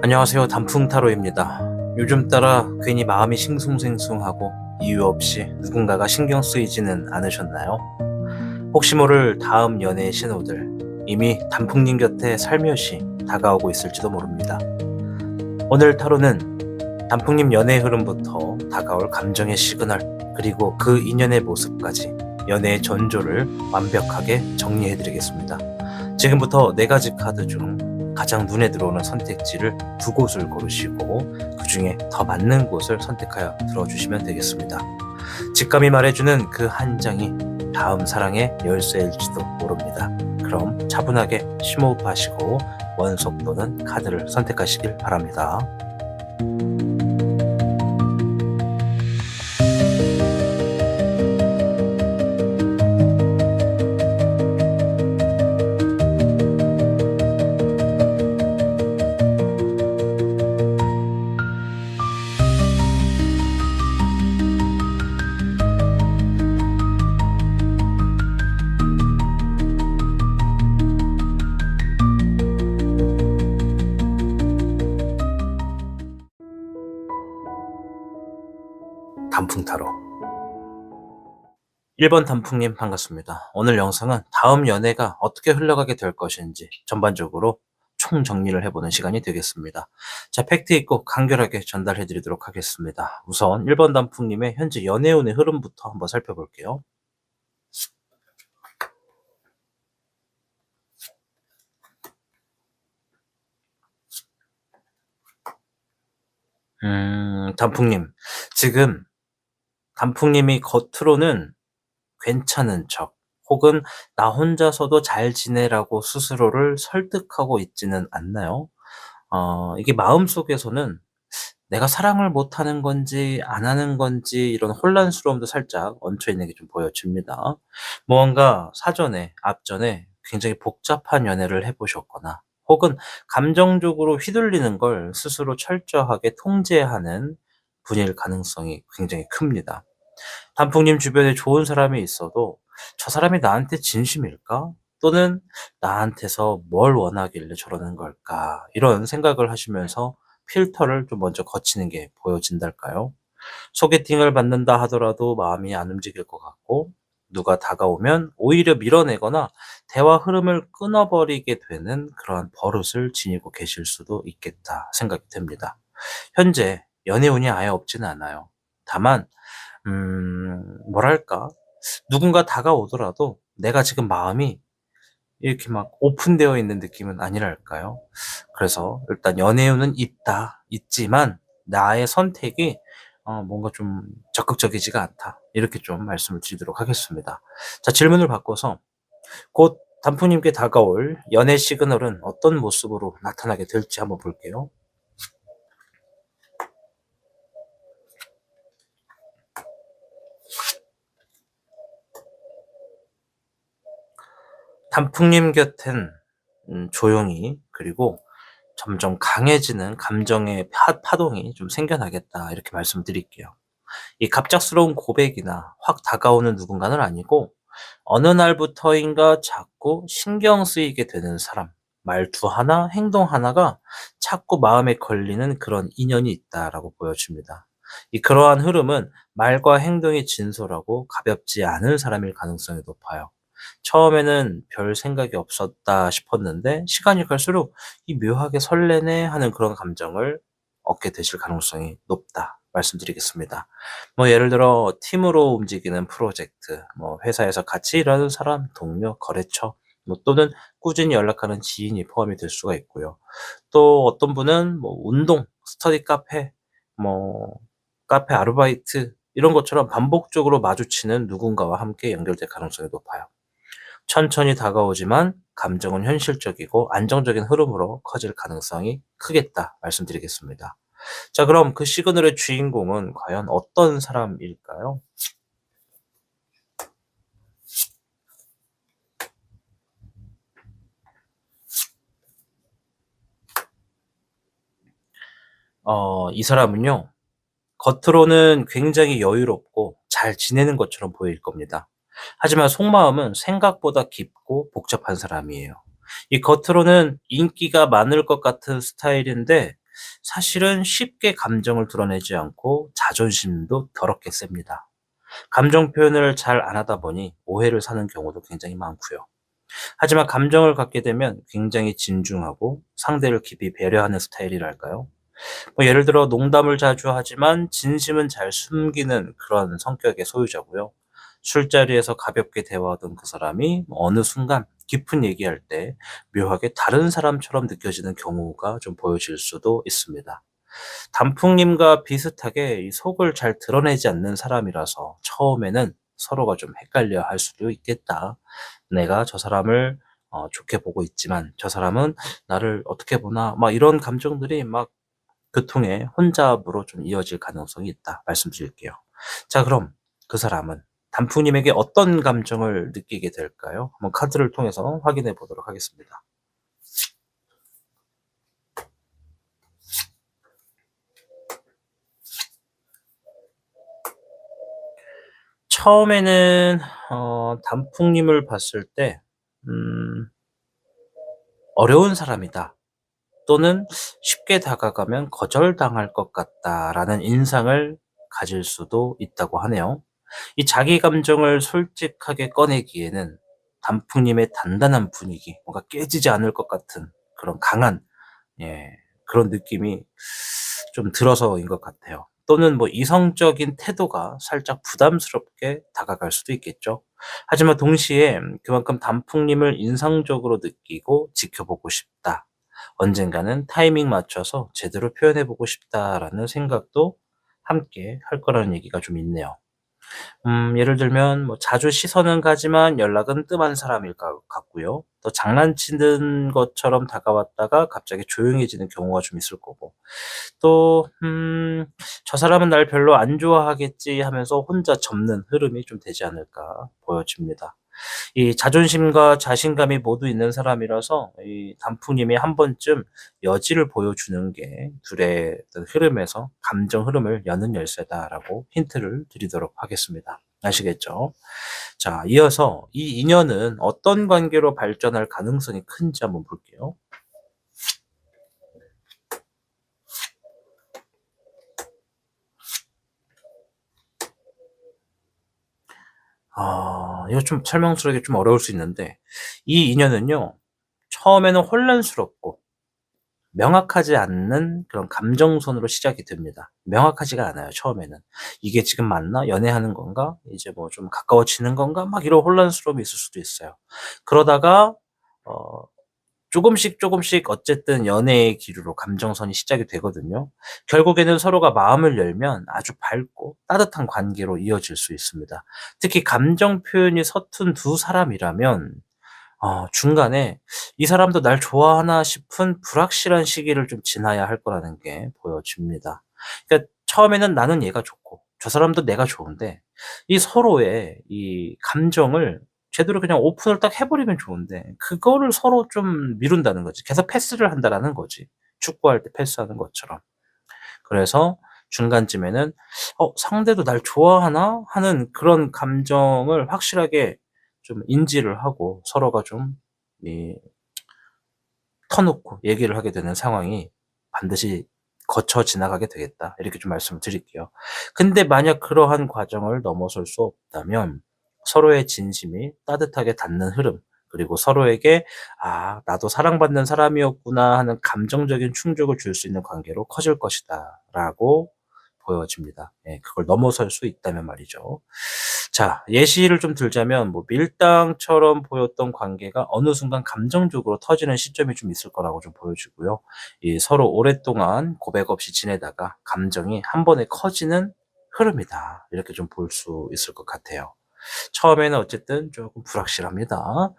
안녕하세요. 단풍타로입니다. 요즘 따라 괜히 마음이 싱숭생숭하고 이유 없이 누군가가 신경 쓰이지는 않으셨나요? 혹시 모를 다음 연애의 신호들, 이미 단풍님 곁에 살며시 다가오고 있을지도 모릅니다. 오늘 타로는 단풍님 연애의 흐름부터 다가올 감정의 시그널, 그리고 그 인연의 모습까지 연애의 전조를 완벽하게 정리해드리겠습니다. 지금부터 4가지 카드 중 가장 눈에 들어오는 선택지를 2곳을 고르시고 그 중에 더 맞는 곳을 선택하여 들어주시면 되겠습니다. 직감이 말해주는 그 한 장이 다음 사랑의 열쇠일지도 모릅니다. 그럼 차분하게 심호흡하시고 원속 또는 카드를 선택하시길 바랍니다. 단풍타로 1번 단풍님 반갑습니다. 오늘 영상은 다음 연애가 어떻게 흘러가게 될 것인지 전반적으로 총정리를 해보는 시간이 되겠습니다. 자, 팩트 있고 간결하게 전달해 드리도록 하겠습니다. 우선 1번 단풍님의 현재 연애운의 흐름부터 한번 살펴볼게요. 단풍님, 지금 단풍님이 겉으로는 괜찮은 척 혹은 나 혼자서도 잘 지내라고 스스로를 설득하고 있지는 않나요? 이게 마음속에서는 내가 사랑을 못하는 건지 안 하는 건지 이런 혼란스러움도 살짝 얹혀 있는 게 좀 보여집니다. 무언가 사전에 앞전에 굉장히 복잡한 연애를 해 보셨거나 혹은 감정적으로 휘둘리는 걸 스스로 철저하게 통제하는 분일 가능성이 굉장히 큽니다. 단풍님 주변에 좋은 사람이 있어도 '저 사람이 나한테 진심일까?' 또는 '나한테서 뭘 원하길래 저러는 걸까?' 이런 생각을 하시면서 필터를 좀 먼저 거치는 게 보여진달까요? 소개팅을 받는다 하더라도 마음이 안 움직일 것 같고 누가 다가오면 오히려 밀어내거나 대화 흐름을 끊어버리게 되는 그러한 버릇을 지니고 계실 수도 있겠다 생각이 됩니다. 현재 연애운이 아예 없지는 않아요. 다만 뭐랄까? 누군가 다가오더라도 내가 지금 마음이 이렇게 막 오픈되어 있는 느낌은 아니랄까요? 그래서 일단 연애운은 있지만 나의 선택이 뭔가 좀 적극적이지가 않다. 이렇게 좀 말씀을 드리도록 하겠습니다. 자, 질문을 바꿔서 곧 단풍님께 다가올 연애 시그널은 어떤 모습으로 나타나게 될지 한번 볼게요. 단풍님 곁엔 조용히 그리고 점점 강해지는 감정의 파동이 좀 생겨나겠다 이렇게 말씀드릴게요. 이 갑작스러운 고백이나 확 다가오는 누군가는 아니고 어느 날부터인가 자꾸 신경 쓰이게 되는 사람, 말투 하나, 행동 하나가 자꾸 마음에 걸리는 그런 인연이 있다라고 보여집니다. 그러한 흐름은 말과 행동이 진솔하고 가볍지 않은 사람일 가능성이 높아요. 처음에는 별 생각이 없었다 싶었는데 시간이 갈수록 이 묘하게 설레네 하는 그런 감정을 얻게 되실 가능성이 높다 말씀드리겠습니다. 뭐 예를 들어 팀으로 움직이는 프로젝트, 뭐 회사에서 같이 일하는 사람, 동료, 거래처, 뭐 또는 꾸준히 연락하는 지인이 포함이 될 수가 있고요. 또 어떤 분은 뭐 운동, 스터디 카페, 뭐 카페 아르바이트 이런 것처럼 반복적으로 마주치는 누군가와 함께 연결될 가능성이 높아요. 천천히 다가오지만 감정은 현실적이고 안정적인 흐름으로 커질 가능성이 크겠다 말씀드리겠습니다. 자, 그럼 그 시그널의 주인공은 과연 어떤 사람일까요? 이 사람은요, 겉으로는 굉장히 여유롭고 잘 지내는 것처럼 보일 겁니다. 하지만 속마음은 생각보다 깊고 복잡한 사람이에요. 이 겉으로는 인기가 많을 것 같은 스타일인데 사실은 쉽게 감정을 드러내지 않고 자존심도 더럽게 셉니다. 감정 표현을 잘 안 하다 보니 오해를 사는 경우도 굉장히 많고요. 하지만 감정을 갖게 되면 굉장히 진중하고 상대를 깊이 배려하는 스타일이랄까요? 뭐 예를 들어 농담을 자주 하지만 진심은 잘 숨기는 그런 성격의 소유자고요. 술자리에서 가볍게 대화하던 그 사람이 어느 순간 깊은 얘기할 때 묘하게 다른 사람처럼 느껴지는 경우가 좀 보여질 수도 있습니다. 단풍님과 비슷하게 이 속을 잘 드러내지 않는 사람이라서 처음에는 서로가 좀 헷갈려 할 수도 있겠다. 내가 저 사람을 좋게 보고 있지만 저 사람은 나를 어떻게 보나 막 이런 감정들이 막 교통의 혼잡으로 좀 이어질 가능성이 있다 말씀드릴게요. 자, 그럼 그 사람은 단풍님에게 어떤 감정을 느끼게 될까요? 한번 카드를 통해서 확인해 보도록 하겠습니다. 처음에는 단풍님을 봤을 때 음 '어려운 사람이다.' 또는 '쉽게 다가가면 거절당할 것 같다.'라는 인상을 가질 수도 있다고 하네요. 이 자기 감정을 솔직하게 꺼내기에는 단풍님의 단단한 분위기, 뭔가 깨지지 않을 것 같은 그런 강한, 예, 그런 느낌이 좀 들어서인 것 같아요. 또는 뭐 이성적인 태도가 살짝 부담스럽게 다가갈 수도 있겠죠. 하지만 동시에 그만큼 단풍님을 인상적으로 느끼고 지켜보고 싶다. 언젠가는 타이밍 맞춰서 제대로 표현해 보고 싶다라는 생각도 함께 할 거라는 얘기가 좀 있네요. 예를 들면 뭐 자주 시선은 가지만 연락은 뜸한 사람일 것 같고요. 또 장난치는 것처럼 다가왔다가 갑자기 조용해지는 경우가 좀 있을 거고. 또 '저 사람은 날 별로 안 좋아하겠지.' 하면서 혼자 접는 흐름이 좀 되지 않을까 보여집니다. 이 자존심과 자신감이 모두 있는 사람이라서 이 단풍님이 한 번쯤 여지를 보여주는 게 둘의 어떤 흐름에서 감정 흐름을 여는 열쇠다라고 힌트를 드리도록 하겠습니다. 아시겠죠? 자, 이어서 이 인연은 어떤 관계로 발전할 가능성이 큰지 한번 볼게요. 이거 좀 설명스러우기 좀 어려울 수 있는데 이 인연은요. 처음에는 혼란스럽고 명확하지 않는 그런 감정선으로 시작이 됩니다. 명확하지가 않아요, 처음에는. '이게 지금 맞나? 연애하는 건가? 이제 뭐 좀 가까워지는 건가?' 막 이런 혼란스러움이 있을 수도 있어요. 그러다가 어 조금씩 조금씩 어쨌든 연애의 기류로 감정선이 시작이 되거든요. 결국에는 서로가 마음을 열면 아주 밝고 따뜻한 관계로 이어질 수 있습니다. 특히 감정 표현이 서툰 두 사람이라면 중간에 '이 사람도 날 좋아하나?' 싶은 불확실한 시기를 좀 지나야 할 거라는 게 보여집니다. 그러니까 처음에는 나는 얘가 좋고 저 사람도 내가 좋은데 이 서로의 이 감정을 제대로 그냥 오픈을 딱 해 버리면 좋은데 그거를 서로 좀 미룬다는 거지. 계속 패스를 한다라는 거지. 축구할 때 패스하는 것처럼. 그래서 중간쯤에는 '상대도 날 좋아하나?' 하는 그런 감정을 확실하게 좀 인지를 하고 서로가 좀 이 터놓고 얘기를 하게 되는 상황이 반드시 거쳐 지나가게 되겠다. 이렇게 좀 말씀을 드릴게요. 근데 만약 그러한 과정을 넘어설 수 없다면 서로의 진심이 따뜻하게 닿는 흐름, 그리고 서로에게 '아 나도 사랑받는 사람이었구나.' 하는 감정적인 충족을 줄 수 있는 관계로 커질 것이다라고 보여집니다. 예, 그걸 넘어설 수 있다면 말이죠. 자, 예시를 좀 들자면 뭐 밀당처럼 보였던 관계가 어느 순간 감정적으로 터지는 시점이 좀 있을 거라고 좀 보여지고요. 이 서로 오랫동안 고백 없이 지내다가 감정이 한 번에 커지는 흐름이다. 이렇게 좀 볼 수 있을 것 같아요. 처음에는 어쨌든 조금 불확실합니다.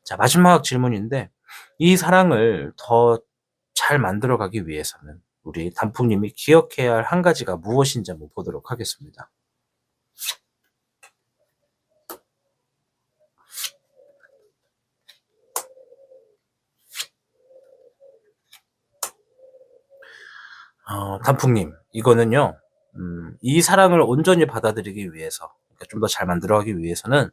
자, 마지막 질문인데 이 사랑을 더 잘 만들어 가기 위해서는 우리 단풍님이 기억해야 할 한 가지가 무엇인지 한번 보도록 하겠습니다. 단풍님, 이거는요. 이 사랑을 온전히 받아들이기 위해서, 그러니까 좀 더 잘 만들어가기 위해서는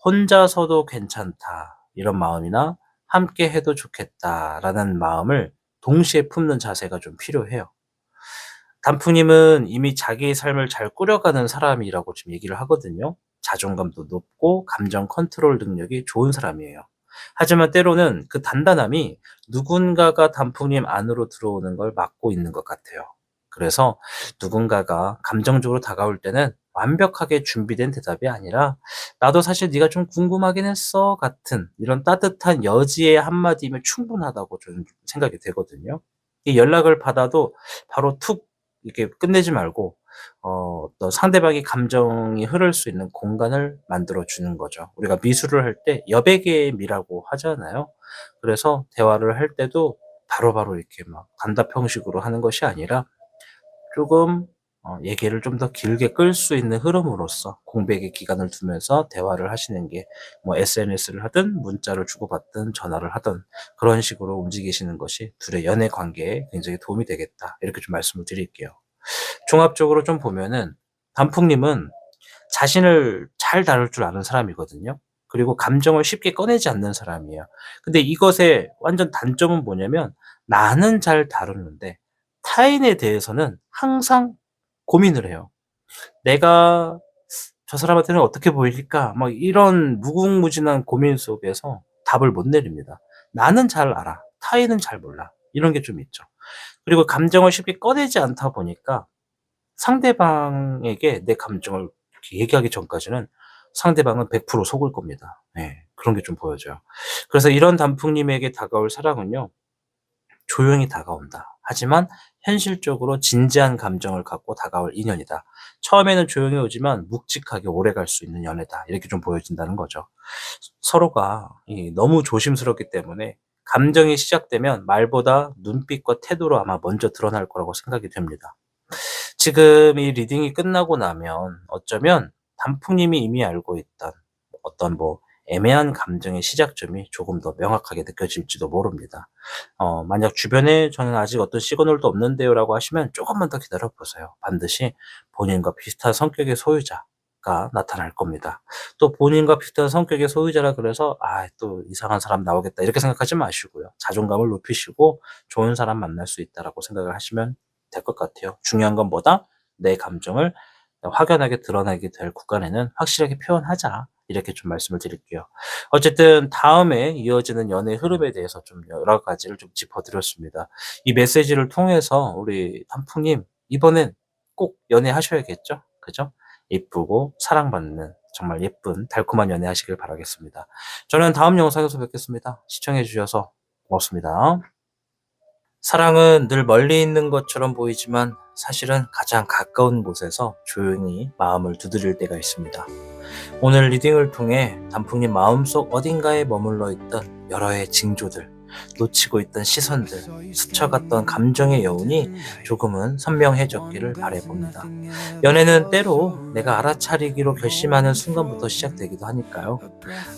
'혼자서도 괜찮다.' 이런 마음이나 '함께 해도 좋겠다.'라는 마음을 동시에 품는 자세가 좀 필요해요. 단풍님은 이미 자기의 삶을 잘 꾸려가는 사람이라고 지금 얘기를 하거든요. 자존감도 높고 감정 컨트롤 능력이 좋은 사람이에요. 하지만 때로는 그 단단함이 누군가가 단풍님 안으로 들어오는 걸 막고 있는 것 같아요. 그래서 누군가가 감정적으로 다가올 때는 완벽하게 준비된 대답이 아니라 나도 사실 네가 좀 궁금하긴 했어 같은 이런 따뜻한 여지의 한마디면 충분하다고 저는 생각이 되거든요. 이 연락을 받아도 바로 툭 이렇게 끝내지 말고 어떤 상대방의 감정이 흐를 수 있는 공간을 만들어 주는 거죠. 우리가 미술을 할 때 여백의 미라고 하잖아요. 그래서 대화를 할 때도 바로바로 이렇게 막 단답 형식으로 하는 것이 아니라 조금 얘기를 좀 더 길게 끌 수 있는 흐름으로써 공백의 기간을 두면서 대화를 하시는 게 뭐 SNS를 하든 문자를 주고받든 전화를 하든 그런 식으로 움직이시는 것이 둘의 연애 관계에 굉장히 도움이 되겠다. 이렇게 좀 말씀을 드릴게요. 종합적으로 좀 보면은 단풍님은 자신을 잘 다룰 줄 아는 사람이거든요. 그리고 감정을 쉽게 꺼내지 않는 사람이에요. 근데 이것의 완전 단점은 뭐냐면 나는 잘 다루는데 타인에 대해서는 항상 고민을 해요. '내가 저 사람한테는 어떻게 보일까?' 막 이런 무궁무진한 고민 속에서 답을 못 내립니다. 나는 잘 알아. 타인은 잘 몰라. 이런 게 좀 있죠. 그리고 감정을 쉽게 꺼내지 않다 보니까 상대방에게 내 감정을 이렇게 얘기하기 전까지는 상대방은 100% 속을 겁니다. 예. 그런 게 좀 보여져요. 그래서 이런 단풍님에게 다가올 사랑은요. 조용히 다가온다. 하지만 현실적으로 진지한 감정을 갖고 다가올 인연이다. 처음에는 조용히 오지만 묵직하게 오래갈 수 있는 연애다. 이렇게 좀 보여진다는 거죠. 서로가 너무 조심스럽기 때문에 감정이 시작되면 말보다 눈빛과 태도로 아마 먼저 드러날 거라고 생각이 됩니다. 지금 이 리딩이 끝나고 나면 어쩌면 단풍님이 이미 알고 있던 어떤 뭐 애매한 감정의 시작점이 조금 더 명확하게 느껴질지도 모릅니다. 만약 주변에 "저는 아직 어떤 시그널도 없는데요."라고 하시면 조금만 더 기다려 보세요. 반드시 본인과 비슷한 성격의 소유자가 나타날 겁니다. 또 본인과 비슷한 성격의 소유자라 그래서 '아 또 이상한 사람 나오겠다.' 이렇게 생각하지 마시고요. 자존감을 높이시고 '좋은 사람 만날 수 있다.'라고 생각을 하시면 될 것 같아요. 중요한 건 뭐다? 내 감정을 확연하게 드러나게 될 구간에는 확실하게 표현하자. 이렇게 좀 말씀을 드릴게요. 어쨌든 다음에 이어지는 연애 흐름에 대해서 좀 여러 가지를 좀 짚어 드렸습니다. 이 메시지를 통해서 우리 단풍님 이번엔 꼭 연애하셔야겠죠? 그죠? 예쁘고 사랑받는 정말 예쁜 달콤한 연애하시길 바라겠습니다. 저는 다음 영상에서 뵙겠습니다. 시청해 주셔서 고맙습니다. 사랑은 늘 멀리 있는 것처럼 보이지만 사실은 가장 가까운 곳에서 조용히 마음을 두드릴 때가 있습니다. 오늘 리딩을 통해 단풍님 마음속 어딘가에 머물러 있던 여러 해의 징조들, 놓치고 있던 시선들, 스쳐갔던 감정의 여운이 조금은 선명해졌기를 바라봅니다. 연애는 때로 내가 알아차리기로 결심하는 순간부터 시작되기도 하니까요.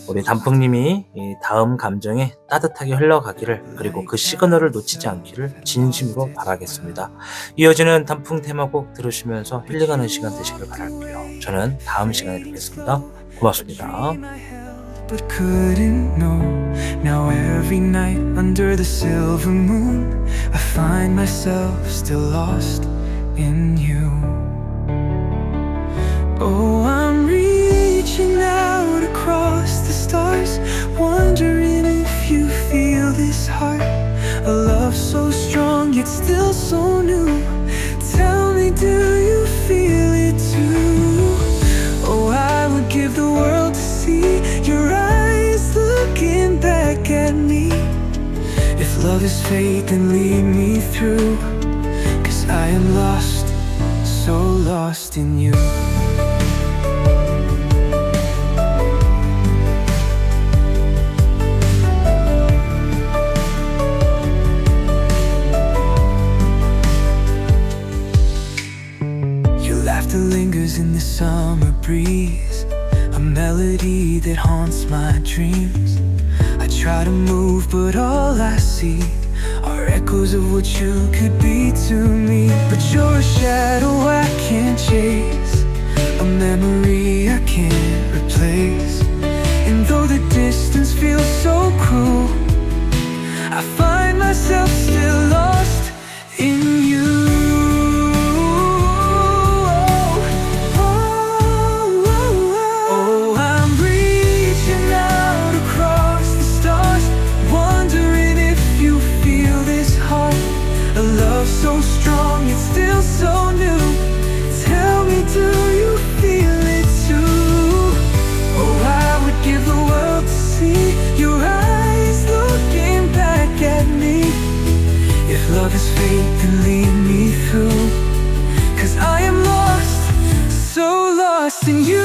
우리 단풍님이 이 다음 감정에 따뜻하게 흘러가기를, 그리고 그 시그널을 놓치지 않기를 진심으로 바라겠습니다. 이어지는 단풍 테마곡 들으시면서 힐링하는 시간 되시길 바랄게요. 저는 다음 시간에 뵙겠습니다. 고맙습니다. But couldn't know. Now every night under the silver moon, I find myself still lost in you. Oh, I'm reaching out across the stars, wondering if you feel this heart. A love so strong yet still so new. Tell me, do you feel it too? Oh, I would give the world to see your eyes looking back at me. If love is fate, then lead me through, 'cause I am lost, so lost in you. Your laughter lingers in the summer breeze, a melody that haunts my dreams. I try to move, but all I see are echoes of what you could be to me. But you're a shadow I can't chase, a memory I can't replace. And though the distance feels so cruel, I find myself still lost faith and lead me through. 'Cause I am lost, so lost in you.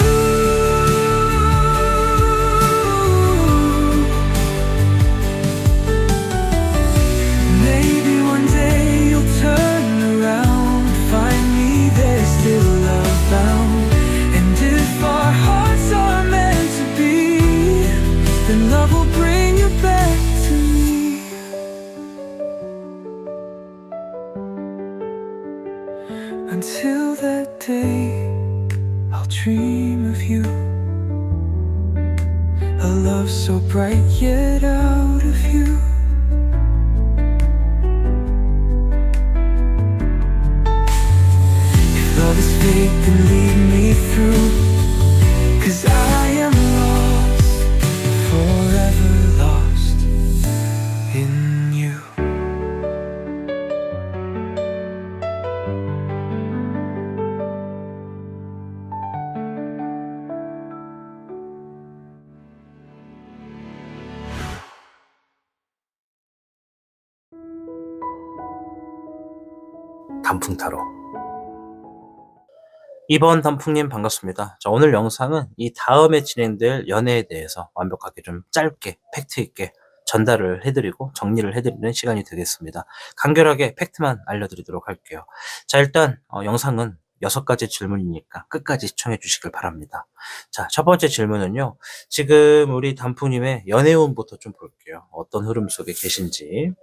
Maybe one day you'll turn around, find me there still love bound. And if our hearts are meant to be, then love will bring you back to me. Until that day, I'll dream of you. A love so bright yet out of you. If love is fake, then lead me through. 'Cause I am lost, forever lost in you. 단풍타로. 이번 단풍님 반갑습니다. 자, 오늘 영상은 이 다음에 진행될 연애에 대해서 완벽하게 좀 짧게 팩트 있게 전달을 해드리고 정리를 해드리는 시간이 되겠습니다. 간결하게 팩트만 알려드리도록 할게요. 자, 일단 영상은 6가지 질문이니까 끝까지 시청해 주시길 바랍니다. 자, 첫 번째 질문은요. 지금 우리 단풍님의 연애운부터 좀 볼게요. 어떤 흐름 속에 계신지.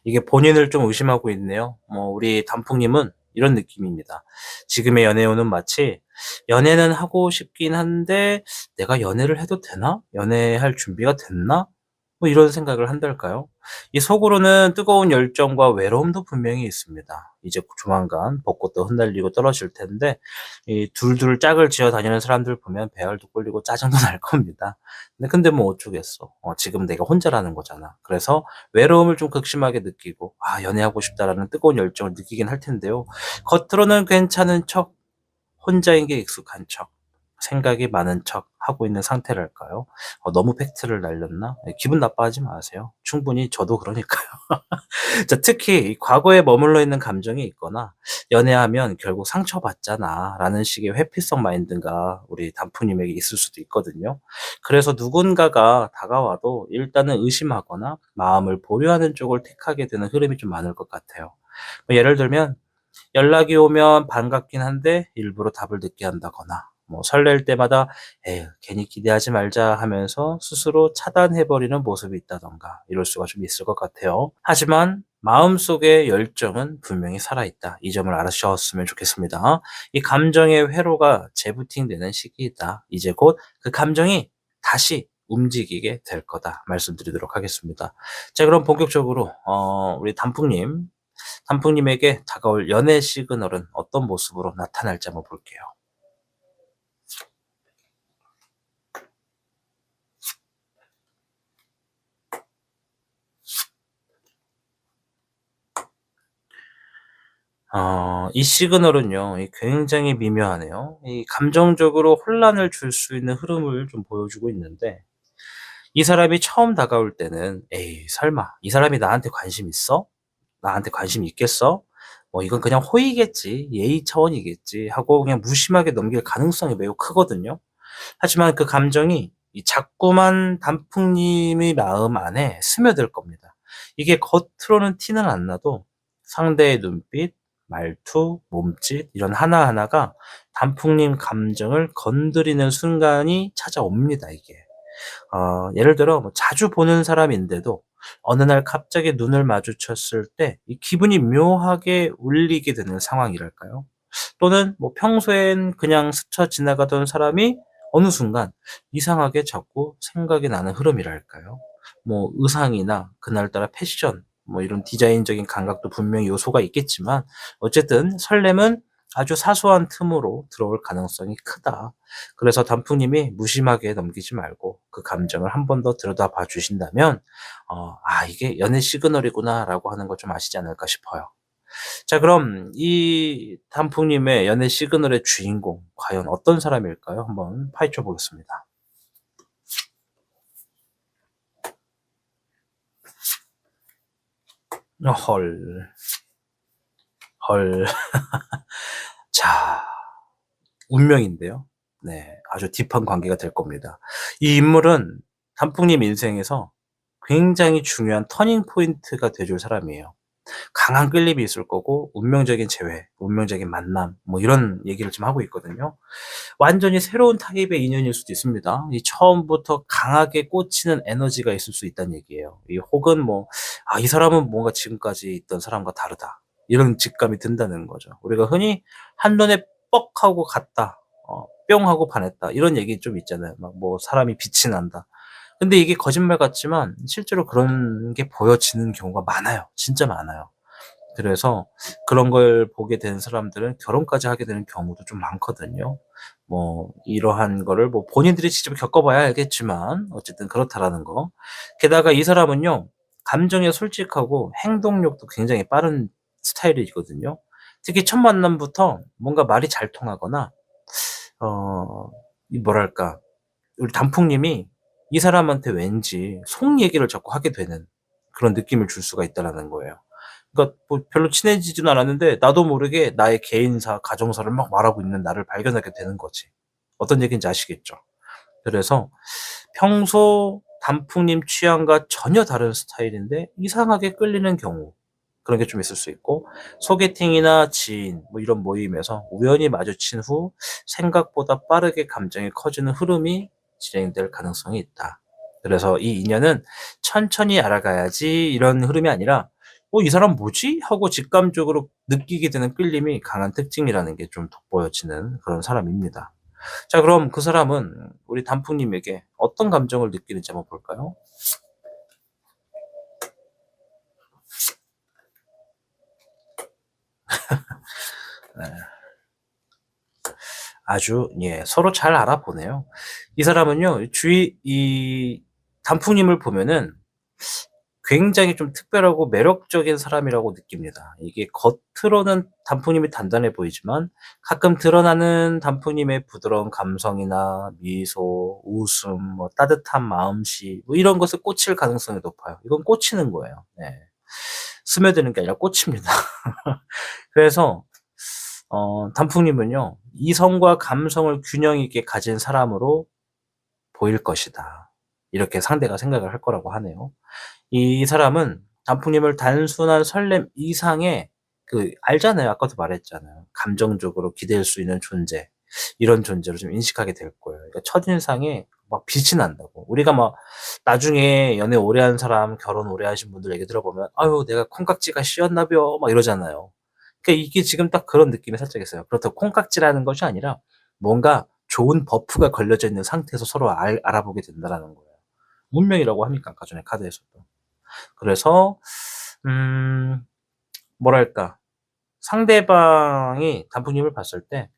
이게 본인을 좀 의심하고 있네요. 우리 단풍님은 이런 느낌입니다. 지금의 연애운은 마치 연애는 하고 싶긴 한데 내가 연애를 해도 되나? 연애할 준비가 됐나? 이런 생각을 한달까요? 이 속으로는 뜨거운 열정과 외로움도 분명히 있습니다. 이제 조만간 벚꽃도 흩날리고 떨어질 텐데 이 둘둘 짝을 지어 다니는 사람들 보면 배알도 꼴리고 짜증도 날 겁니다. 근데 뭐 어쩌겠어. 지금 내가 혼자라는 거잖아. 그래서 외로움을 좀 극심하게 느끼고 연애하고 싶다라는 뜨거운 열정을 느끼긴 할 텐데요. 겉으로는 괜찮은 척, 혼자인 게 익숙한 척, 생각이 많은 척 하고 있는 상태랄까요? 너무 팩트를 날렸나? 기분 나빠하지 마세요. 충분히 저도 그러니까요. 자, 특히 이 과거에 머물러 있는 감정이 있거나 연애하면 결국 상처받잖아 라는 식의 회피성 마인드가 우리 단풍님에게 있을 수도 있거든요. 그래서 누군가가 다가와도 일단은 의심하거나 마음을 보류하는 쪽을 택하게 되는 흐름이 좀 많을 것 같아요. 예를 들면 연락이 오면 반갑긴 한데 일부러 답을 늦게 한다거나 설렐 때마다 에휴 괜히 기대하지 말자 하면서 스스로 차단해버리는 모습이 있다던가 이럴 수가 좀 있을 것 같아요. 하지만 마음속의 열정은 분명히 살아있다. 이 점을 알아주셨으면 좋겠습니다. 이 감정의 회로가 재부팅되는 시기이다. 이제 곧 그 감정이 다시 움직이게 될 거다 말씀드리도록 하겠습니다. 자, 그럼 본격적으로 우리 단풍님에게 다가올 연애 시그널은 어떤 모습으로 나타날지 한번 볼게요. 이 시그널은요, 굉장히 미묘하네요. 이 감정적으로 혼란을 줄 수 있는 흐름을 좀 보여주고 있는데, 이 사람이 처음 다가올 때는, 에이, 설마, 이 사람이 나한테 관심 있어? 나한테 관심 있겠어? 이건 그냥 호의겠지, 예의 차원이겠지 하고 그냥 무심하게 넘길 가능성이 매우 크거든요. 하지만 그 감정이 이 자꾸만 단풍님의 마음 안에 스며들 겁니다. 이게 겉으로는 티는 안 나도 상대의 눈빛, 말투, 몸짓 이런 하나하나가 단풍님 감정을 건드리는 순간이 찾아옵니다, 이게. 예를 들어 자주 보는 사람인데도 어느 날 갑자기 눈을 마주쳤을 때 이 기분이 묘하게 울리게 되는 상황이랄까요? 또는 평소엔 그냥 스쳐 지나가던 사람이 어느 순간 이상하게 자꾸 생각이 나는 흐름이랄까요? 의상이나 그날따라 패션, 이런 디자인적인 감각도 분명히 요소가 있겠지만 어쨌든 설렘은 아주 사소한 틈으로 들어올 가능성이 크다. 그래서 단풍님이 무심하게 넘기지 말고 그 감정을 한 번 더 들여다봐 주신다면 이게 연애 시그널이구나라고 하는 걸 좀 아시지 않을까 싶어요. 자, 그럼 이 단풍님의 연애 시그널의 주인공 과연 어떤 사람일까요? 한번 파헤쳐 보겠습니다. 헐. 헐. 자, 운명인데요. 네, 아주 딥한 관계가 될 겁니다. 이 인물은 단풍님 인생에서 굉장히 중요한 터닝 포인트가 돼줄 사람이에요. 강한 끌림이 있을 거고 운명적인 재회, 운명적인 만남 뭐 이런 얘기를 지금 하고 있거든요. 완전히 새로운 타입의 인연일 수도 있습니다. 이 처음부터 강하게 꽂히는 에너지가 있을 수 있다는 얘기예요. 이 혹은 뭐 이 사람은 뭔가 지금까지 있던 사람과 다르다. 이런 직감이 든다는 거죠. 우리가 흔히 한눈에 뻑 하고 갔다. 뿅 하고 반했다. 이런 얘기 좀 있잖아요. 막 뭐 사람이 빛이 난다. 근데 이게 거짓말 같지만 실제로 그런 게 보여지는 경우가 많아요. 진짜 많아요. 그래서 그런 걸 보게 된 사람들은 결혼까지 하게 되는 경우도 좀 많거든요. 뭐 이러한 거를 뭐 본인들이 직접 겪어봐야 알겠지만 어쨌든 그렇다라는 거. 게다가 이 사람은요, 감정에 솔직하고 행동력도 굉장히 빠른 스타일이거든요. 특히 첫 만남부터 뭔가 말이 잘 통하거나 이 뭐랄까, 우리 단풍님이 이 사람한테 왠지 속 얘기를 자꾸 하게 되는 그런 느낌을 줄 수가 있다라는 거예요. 그러니까 뭐 별로 친해지진 않았는데 나도 모르게 나의 개인사, 가정사를 막 말하고 있는 나를 발견하게 되는 거지. 어떤 얘기인지 아시겠죠? 그래서 평소 단풍님 취향과 전혀 다른 스타일인데 이상하게 끌리는 경우, 그런 게 좀 있을 수 있고, 소개팅이나 지인 뭐 이런 모임에서 우연히 마주친 후 생각보다 빠르게 감정이 커지는 흐름이 진행될 가능성이 있다. 그래서 이 인연은 천천히 알아가야지 이런 흐름이 아니라 이 사람 뭐지? 하고 직감적으로 느끼게 되는 끌림이 강한 특징이라는 게 좀 돋보여지는 그런 사람입니다. 자, 그럼 그 사람은 우리 단풍님에게 어떤 감정을 느끼는지 한번 볼까요? 네. 아주, 예, 서로 잘 알아보네요. 이 사람은요, 이 단풍님을 보면은 굉장히 좀 특별하고 매력적인 사람이라고 느낍니다. 이게 겉으로는 단풍님이 단단해 보이지만 가끔 드러나는 단풍님의 부드러운 감성이나 미소, 웃음, 뭐 따뜻한 마음씨 뭐 이런 것에 꽂힐 가능성이 높아요. 이건 꽂히는 거예요. 네. 스며드는 게 아니라 꽂힙니다. 그래서 단풍님은요, 이성과 감성을 균형 있게 가진 사람으로 보일 것이다. 이렇게 상대가 생각을 할 거라고 하네요. 이 사람은 단풍님을 단순한 설렘 이상의, 알잖아요. 아까도 말했잖아요. 감정적으로 기댈 수 있는 존재. 이런 존재로 좀 인식하게 될 거예요. 그러니까 첫인상에 막 빛이 난다고. 우리가 막 나중에 연애 오래 한 사람, 결혼 오래 하신 분들 얘기 들어보면, 아유, 내가 콩깍지가 씌었나벼. 막 이러잖아요. 그러니까 이게 지금 딱 그런 느낌이 살짝 있어요. 그렇다고 콩깍지라는 것이 아니라 뭔가 좋은 버프가 걸려져 있는 상태에서 서로 알아보게 된다라는 거예요. 운명이라고 하니까 아까 전에 카드에서도. 그래서 음 뭐랄까, 상대방이 단풍님을 봤을 때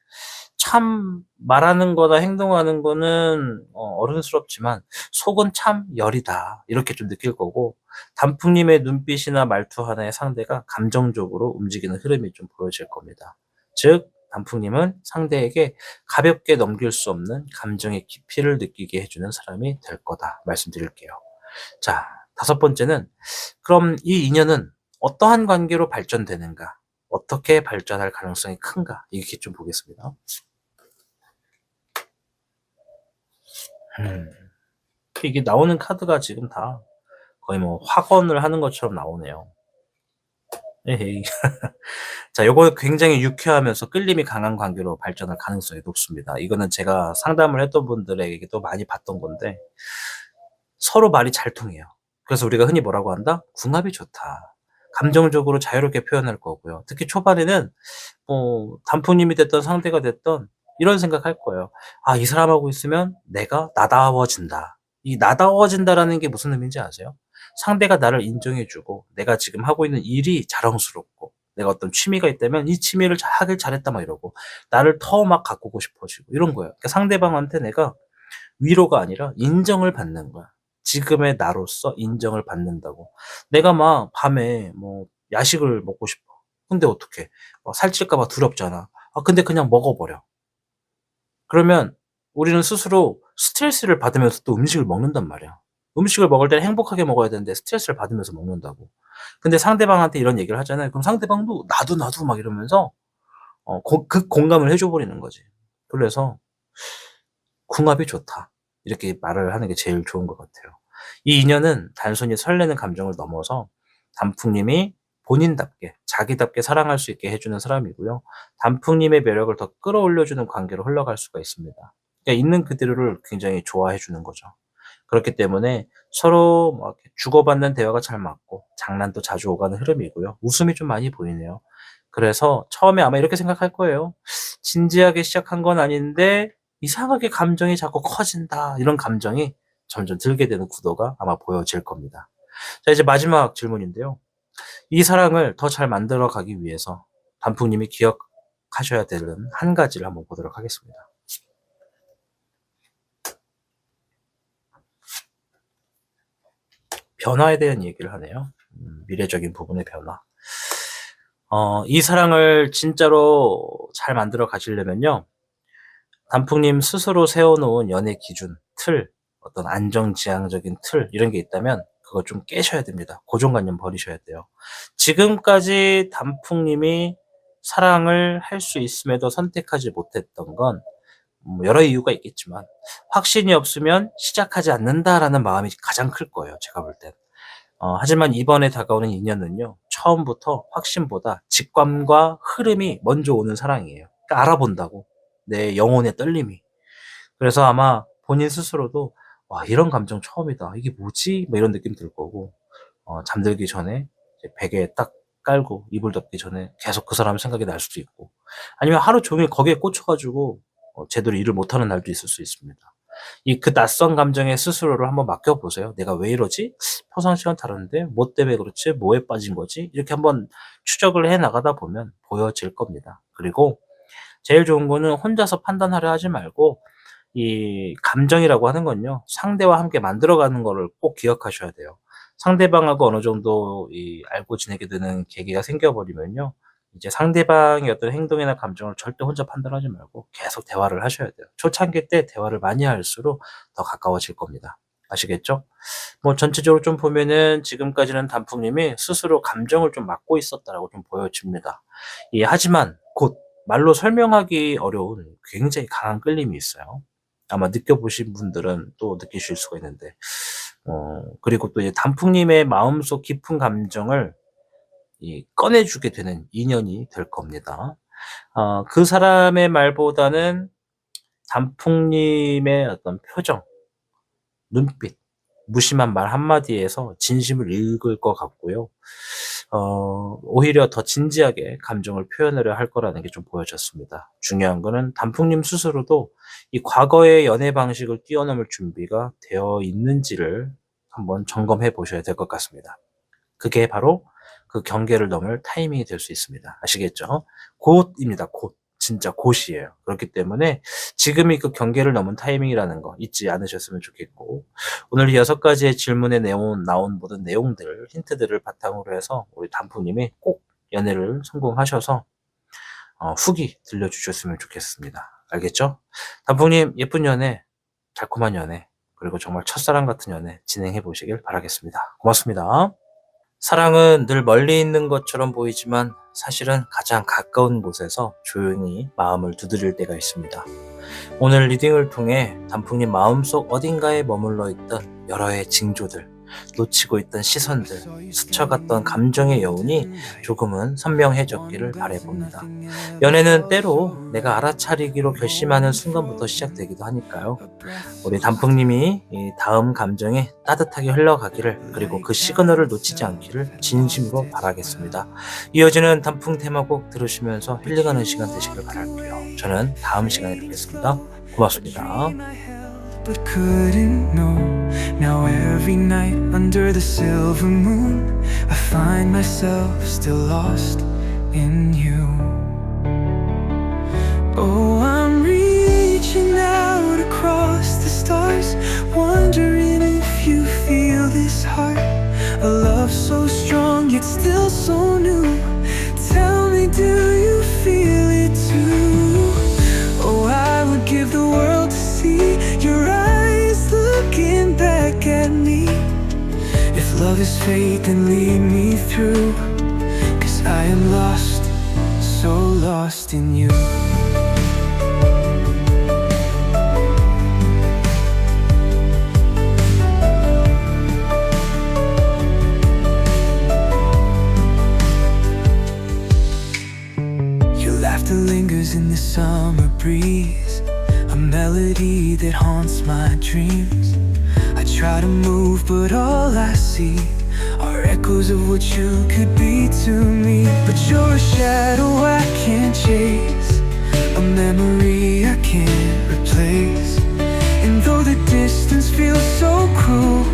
참 말하는 거나 행동하는 거는 어른스럽지만 속은 참 여리다, 이렇게 좀 느낄 거고, 단풍님의 눈빛이나 말투 하나에 상대가 감정적으로 움직이는 흐름이 좀 보여질 겁니다. 즉 단풍님은 상대에게 가볍게 넘길 수 없는 감정의 깊이를 느끼게 해주는 사람이 될 거다 말씀드릴게요. 자, 다섯 번째는, 그럼 이 인연은 어떠한 관계로 발전되는가? 어떻게 발전할 가능성이 큰가? 이렇게 좀 보겠습니다. 음, 이게 나오는 카드가 지금 다 거의 뭐 확언을 하는 것처럼 나오네요. 에헤이. 자, 요거 굉장히 유쾌하면서 끌림이 강한 관계로 발전할 가능성이 높습니다. 이거는 제가 상담을 했던 분들에게도 많이 봤던 건데, 서로 말이 잘 통해요. 그래서 우리가 흔히 뭐라고 한다? 궁합이 좋다. 감정적으로 자유롭게 표현할 거고요. 특히 초반에는 뭐 단풍님이 됐든 상대가 됐든 이런 생각할 거예요. '아, 이 사람하고 있으면 내가 나다워진다.' 이 나다워진다라는 게 무슨 의미인지 아세요? 상대가 나를 인정해 주고 내가 지금 하고 있는 일이 자랑스럽고, 내가 어떤 취미가 있다면 '이 취미를 하길 잘했다.' 막 이러고 나를 더 막 가꾸고 싶어지고 이런 거예요. 그러니까 상대방한테 내가 위로가 아니라 인정을 받는 거야. 지금의 나로서 인정을 받는다고. 내가 막 밤에 뭐 야식을 먹고 싶어. 근데 어떡해. 살찔까 봐 두렵잖아. 근데 그냥 먹어버려. 그러면 우리는 스스로 스트레스를 받으면서 또 음식을 먹는단 말이야. 음식을 먹을 때는 행복하게 먹어야 되는데 스트레스를 받으면서 먹는다고. 근데 상대방한테 이런 얘기를 하잖아요. 그럼 상대방도 "나도." 막 이러면서 극공감을 해줘 버리는 거지. 그래서 "궁합이 좋다." 이렇게 말을 하는 게 제일 좋은 것 같아요. 이 인연은 단순히 설레는 감정을 넘어서 단풍님이 본인답게 자기답게 사랑할 수 있게 해 주는 사람이고요. 단풍님의 매력을 더 끌어올려 주는 관계로 흘러갈 수가 있습니다. 그러니까 있는 그대로를 굉장히 좋아해 주는 거죠. 그렇기 때문에 서로 뭐 이렇게 주고받는 대화가 잘 맞고 장난도 자주 오가는 흐름이고요. 웃음이 좀 많이 보이네요. 그래서 처음에 아마 이렇게 생각할 거예요. '진지하게 시작한 건 아닌데 이상하게 감정이 자꾸 커진다.' 이런 감정이 점점 들게 되는 구도가 아마 보여질 겁니다. 자, 이제 마지막 질문인데요. 이 사랑을 더 잘 만들어 가기 위해서 단풍님이 기억하셔야 되는 한 가지를 한번 보도록 하겠습니다. 변화에 대한 얘기를 하네요. 미래적인 부분의 변화. 이 사랑을 진짜로 잘 만들어 가시려면요. 단풍님 스스로 세워 놓은 연애 기준, 틀, 어떤 안정지향적인 틀 이런 게 있다면 그거 좀 깨셔야 됩니다. 고정관념 버리셔야 돼요. 지금까지 단풍님이 사랑을 할 수 있음에도 선택하지 못했던 건 여러 이유가 있겠지만 '확신이 없으면 시작하지 않는다.'라는 마음이 가장 클 거예요, 제가 볼 땐. 하지만 이번에 다가오는 인연은요. 처음부터 확신보다 직감과 흐름이 먼저 오는 사랑이에요. 그러니까 알아본다고. 내 영혼의 떨림이. 그래서 아마 본인 스스로도 '와, 이런 감정 처음이다. 이게 뭐지?' 뭐 이런 느낌 들 거고 잠들기 전에 이제 베개에 딱 깔고 이불 덮기 전에 계속 그 사람 생각이 날 수도 있고 아니면 하루 종일 거기에 꽂혀 가지고 제대로 일을 못 하는 날도 있을 수 있습니다. 그 낯선 감정에 스스로를 한번 맡겨 보세요. '내가 왜 이러지? 평상시랑 다른데 뭐 때문에 그렇지? 뭐에 빠진 거지?' 이렇게 한번 추적을 해 나가다 보면 보여질 겁니다. 그리고 제일 좋은 거는 혼자서 판단하려 하지 말고 이 감정이라고 하는 건요. 상대와 함께 만들어가는 거를 꼭 기억하셔야 돼요. 상대방하고 어느 정도 알고 지내게 되는 계기가 생겨 버리면요. 이제 상대방의 어떤 행동이나 감정을 절대 혼자 판단하지 말고 계속 대화를 하셔야 돼요. 초창기 때 대화를 많이 할수록 더 가까워질 겁니다. 아시겠죠? 뭐 전체적으로 좀 보면은 지금까지는 단풍님이 스스로 감정을 좀 막고 있었다라고 좀 보여집니다. 하지만 곧 말로 설명하기 어려운 굉장히 강한 끌림이 있어요. 아마 느껴보신 분들은 또 느끼실 수가 있는데 그리고 또 이제 단풍님의 마음속 깊은 감정을 꺼내주게 되는 인연이 될 겁니다. 그 사람의 말보다는 단풍님의 어떤 표정, 눈빛, 무심한 말 한마디에서 진심을 읽을 것 같고요. 오히려 더 진지하게 감정을 표현하려 할 거라는 게 좀 보여졌습니다. 중요한 거는 단풍님 스스로도 이 과거의 연애 방식을 뛰어넘을 준비가 되어 있는지를 한번 점검해 보셔야 될 것 같습니다. 그게 바로 그 경계를 넘을 타이밍이 될 수 있습니다. 아시겠죠? 곧입니다. 곧. 진짜 곧이에요. 그렇기 때문에 지금이 그 경계를 넘은 타이밍이라는 거 잊지 않으셨으면 좋겠고 오늘 이 6가지의 질문에 나온 모든 내용들, 힌트들을 바탕으로 해서 우리 단풍님이 꼭 연애를 성공하셔서 후기 들려주셨으면 좋겠습니다. 알겠죠? 단풍님 예쁜 연애, 달콤한 연애, 그리고 정말 첫사랑 같은 연애 진행해 보시길 바라겠습니다. 고맙습니다. 사랑은 늘 멀리 있는 것처럼 보이지만 사실은 가장 가까운 곳에서 조용히 마음을 두드릴 때가 있습니다. 오늘 리딩을 통해 단풍님 마음속 어딘가에 머물러 있던 여러의 징조들, 놓치고 있던 시선들, 스쳐갔던 감정의 여운이 조금은 선명해졌기를 바라봅니다. 연애는 때로 내가 알아차리기로 결심하는 순간부터 시작되기도 하니까요. 우리 단풍님이 이 다음 감정이 따뜻하게 흘러가기를, 그리고 그 시그널을 놓치지 않기를 진심으로 바라겠습니다. 이어지는 단풍 테마곡 들으시면서 힐링하는 시간 되시길 바랄게요. 저는 다음 시간에 뵙겠습니다. 고맙습니다. But couldn't know. Now every night under the silver moon, I find myself still lost in you. Oh, I'm reaching out across the stars, wondering if you feel this heart, a love so strong yet still so new. Tell faith and lead me through, 'cause I am lost, so lost in you. Your laughter lingers in the summer breeze, a melody that haunts my dreams. I try to move, but all I see are echoes of what you could be to me. But you're a shadow I can't chase, a memory I can't replace. And though the distance feels so cruel,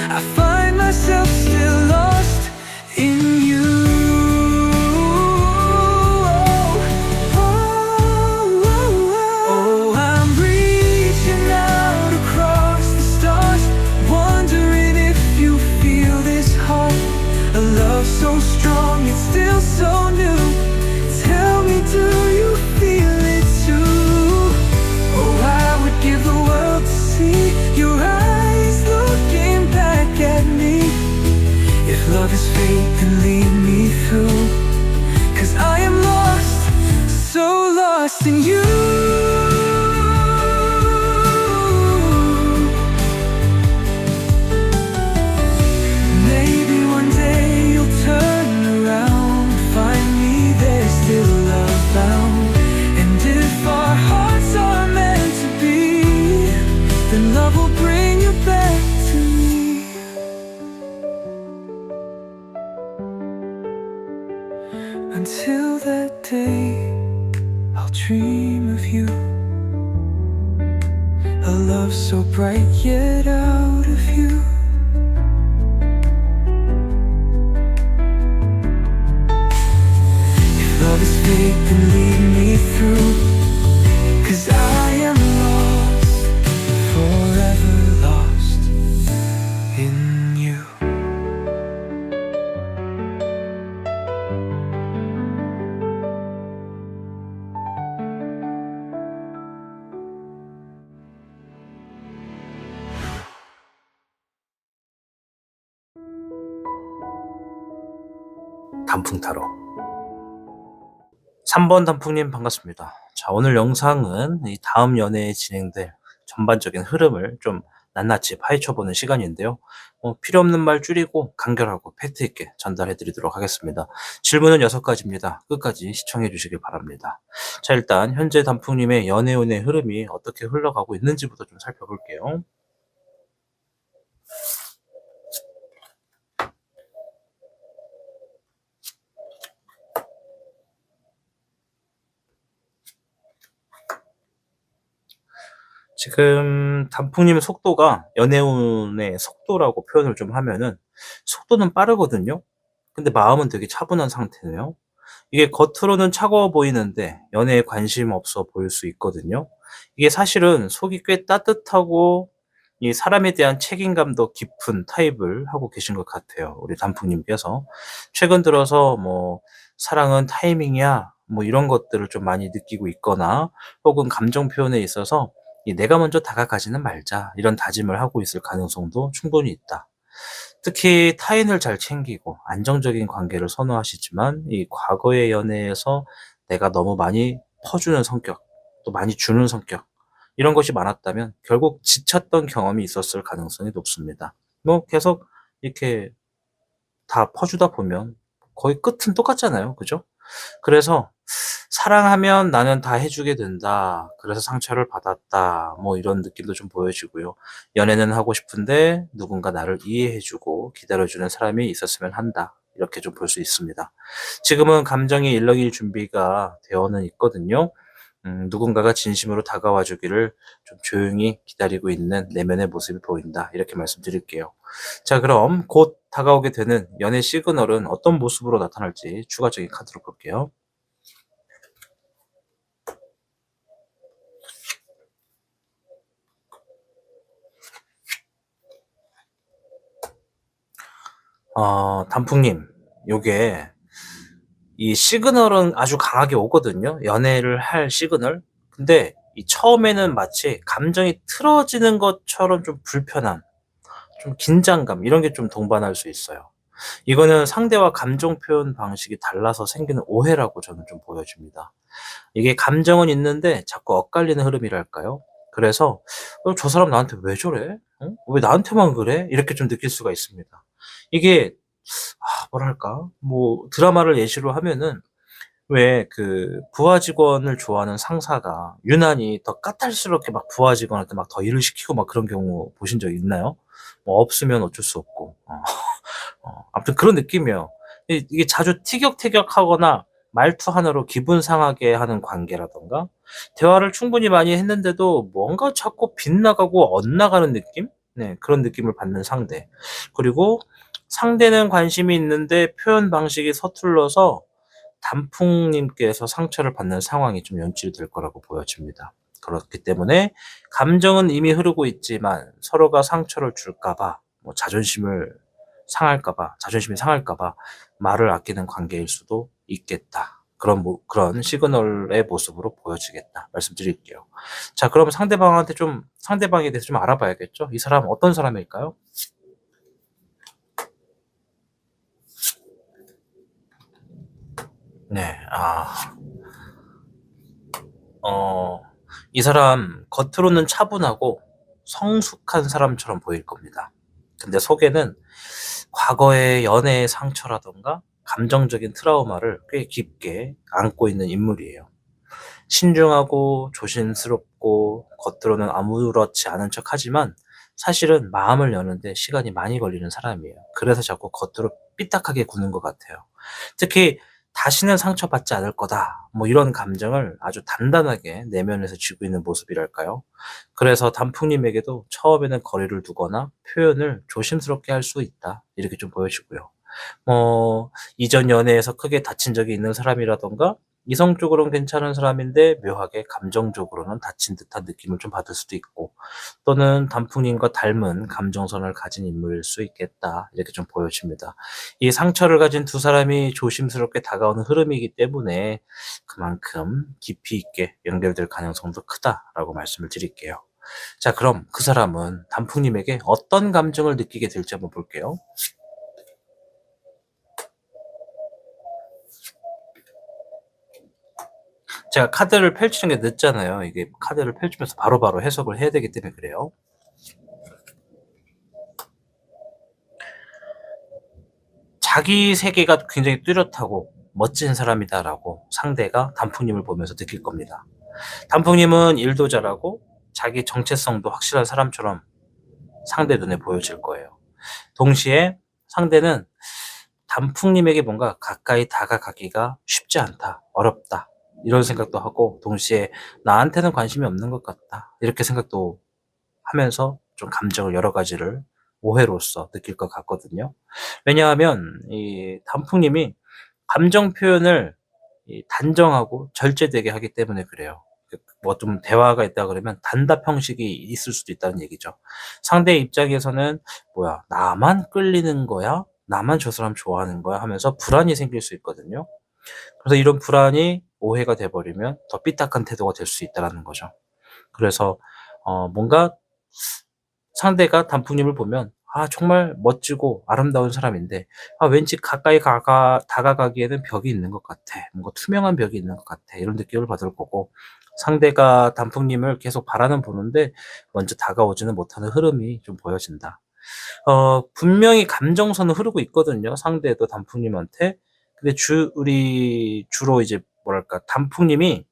I find myself still lost in you. Oh, I'm reaching out across the stars, wondering if you feel this heart. A love so strong, it's still so new. Tell me, do you feel it too? Oh, I would give the world to see your eyes looking back at me. If love is fate, then lead me through, 'cause I am lost, so lost in you. Maybe one day you'll turn around, find me there still love bound. And if our hearts are meant to be, then love will bring you back to me. Until that day, I'll dream of you, a love so bright yet out of you. If love is fate, then lead me through, 'cause I am lost, forever lost in you. 단풍 타로 3번 단풍님 반갑습니다. 자, 오늘 영상은 이 다음 연애에 진행될 전반적인 흐름을 좀 낱낱이 파헤쳐보는 시간인데요. 필요 없는 말 줄이고 간결하고 팩트 있게 전달해 드리도록 하겠습니다. 질문은 6가지입니다. 끝까지 시청해 주시길 바랍니다. 자, 일단 현재 단풍님의 연애운의 흐름이 어떻게 흘러가고 있는지부터 좀 살펴볼게요. 지금 단풍님의 속도가 연애운의 속도라고 표현을 좀 하면은 속도는 빠르거든요. 근데 마음은 되게 차분한 상태네요. 이게 겉으로는 차가워 보이는데 연애에 관심 없어 보일 수 있거든요. 이게 사실은 속이 꽤 따뜻하고 이 사람에 대한 책임감도 깊은 타입을 하고 계신 것 같아요, 우리 단풍님께서. 최근 들어서 뭐 "사랑은 타이밍이야." 뭐 이런 것들을 좀 많이 느끼고 있거나, 혹은 감정 표현에 있어서 이 '내가 먼저 다가가지는 말자.' 이런 다짐을 하고 있을 가능성도 충분히 있다. 특히 타인을 잘 챙기고 안정적인 관계를 선호하시지만, 이 과거의 연애에서 내가 너무 많이 퍼주는 성격, 또 많이 주는 성격, 이런 것이 많았다면 결국 지쳤던 경험이 있었을 가능성이 높습니다. 뭐 계속 이렇게 다 퍼주다 보면 거의 끝은 똑같잖아요. 그죠? 그래서 '사랑하면 나는 다 해 주게 된다. 그래서 상처를 받았다.' 뭐 이런 느낌도 좀 보여지고요. '연애는 하고 싶은데 누군가 나를 이해해 주고 기다려 주는 사람이 있었으면 한다.' 이렇게 좀 볼 수 있습니다. 지금은 감정이 일렁일 준비가 되어는 있거든요. 누군가가 진심으로 다가와 주기를 좀 조용히 기다리고 있는 내면의 모습이 보인다. 이렇게 말씀드릴게요. 자, 그럼 곧 다가오게 되는 연애 시그널은 어떤 모습으로 나타날지 추가적인 카드로 볼게요. 단풍님, 요게 이 시그널은 아주 강하게 오거든요, 연애를 할 시그널. 근데 이 처음에는 마치 감정이 틀어지는 것처럼 좀 불편한, 좀 긴장감 이런 게 좀 동반할 수 있어요. 이거는 상대와 감정 표현 방식이 달라서 생기는 오해라고 저는 좀 보여집니다. 이게 감정은 있는데 자꾸 엇갈리는 흐름이랄까요? 그래서 '저 사람 나한테 왜 저래? 왜 나한테만 그래?' 이렇게 좀 느낄 수가 있습니다. 이게 뭐랄까 뭐 드라마를 예시로 하면은 왜 그 부하 직원을 좋아하는 상사가 유난히 더 까탈스럽게 막 부하 직원한테 막 더 일을 시키고 막 그런 경우 보신 적 있나요? 뭐 없으면 어쩔 수 없고. 아무튼 그런 느낌이에요. 이게 자주 티격태격하거나 말투 하나로 기분 상하게 하는 관계라든가 대화를 충분히 많이 했는데도 뭔가 자꾸 빗나가고 엇나가는 느낌? 네, 그런 느낌을 받는 상대. 그리고 상대는 관심이 있는데 표현 방식이 서툴러서 단풍님께서 상처를 받는 상황이 좀 연출될 거라고 보여집니다. 그렇기 때문에 감정은 이미 흐르고 있지만 서로가 상처를 줄까 봐, 뭐 자존심이 상할까 봐 말을 아끼는 관계일 수도 있겠다. 그런 시그널의 모습으로 보여지겠다 말씀드릴게요. 자, 그럼 상대방에 대해서 좀 알아봐야겠죠? 이 사람 어떤 사람일까요? 네. 어 이 사람 겉으로는 차분하고 성숙한 사람처럼 보일 겁니다. 근데 속에는 과거의 연애의 상처라든가 감정적인 트라우마를 꽤 깊게 안고 있는 인물이에요. 신중하고 조심스럽고 겉으로는 아무렇지 않은 척하지만 사실은 마음을 여는데 시간이 많이 걸리는 사람이에요. 그래서 자꾸 겉으로 삐딱하게 구는 것 같아요. 특히 '다시는 상처받지 않을 거다.' 뭐 이런 감정을 아주 단단하게 내면에서 쥐고 있는 모습이랄까요? 그래서 단풍님에게도 처음에는 거리를 두거나 표현을 조심스럽게 할 수 있다. 이렇게 좀 보여지고요. 이전 연애에서 크게 다친 적이 있는 사람이라든가 이성적으로는 괜찮은 사람인데 묘하게 감정적으로는 다친 듯한 느낌을 좀 받을 수도 있고, 또는 단풍님과 닮은 감정선을 가진 인물일 수 있겠다. 이렇게 좀 보여집니다. 이 상처를 가진 두 사람이 조심스럽게 다가오는 흐름이기 때문에 그만큼 깊이 있게 연결될 가능성도 크다라고 말씀을 드릴게요. 자, 그럼 그 사람은 단풍님에게 어떤 감정을 느끼게 될지 한번 볼게요. 제가 카드를 펼치는 게 늦잖아요. 이게 카드를 펼치면서 바로바로 해석을 해야 되기 때문에 그래요. 자기 세계가 굉장히 뚜렷하고 멋진 사람이다라고 상대가 단풍님을 보면서 느낄 겁니다. 단풍님은 일도 잘하고 자기 정체성도 확실한 사람처럼 상대 눈에 보여질 거예요. 동시에 상대는 단풍님에게 뭔가 가까이 다가가기가 쉽지 않다, 어렵다, 이런 생각도 하고, 동시에 나한테는 관심이 없는 것 같다, 이렇게 생각도 하면서 좀 감정을 여러 가지를 오해로서 느낄 것 같거든요. 왜냐하면 이 단풍님이 감정 표현을 단정하고 절제되게 하기 때문에 그래요. 뭐 좀 대화가 있다 그러면 단답 형식이 있을 수도 있다는 얘기죠. 상대 입장에서는 '뭐야, 나만 끌리는 거야? 나만 저 사람 좋아하는 거야?' 하면서 불안이 생길 수 있거든요. 그래서 이런 불안이 오해가 돼 버리면 더 삐딱한 태도가 될 수 있다라는 거죠. 그래서 뭔가 상대가 단풍님을 보면 정말 멋지고 아름다운 사람인데 왠지 가까이 다가가기에는 벽이 있는 것 같아. 뭔가 투명한 벽이 있는 것 같아. 이런 느낌을 받을 거고, 상대가 단풍님을 계속 바라는 보는데 먼저 다가오지는 못하는 흐름이 좀 보여진다. 분명히 감정선은 흐르고 있거든요, 상대도 단풍님한테. 근데 우리 주로 이제 뭐랄까, 단풍님이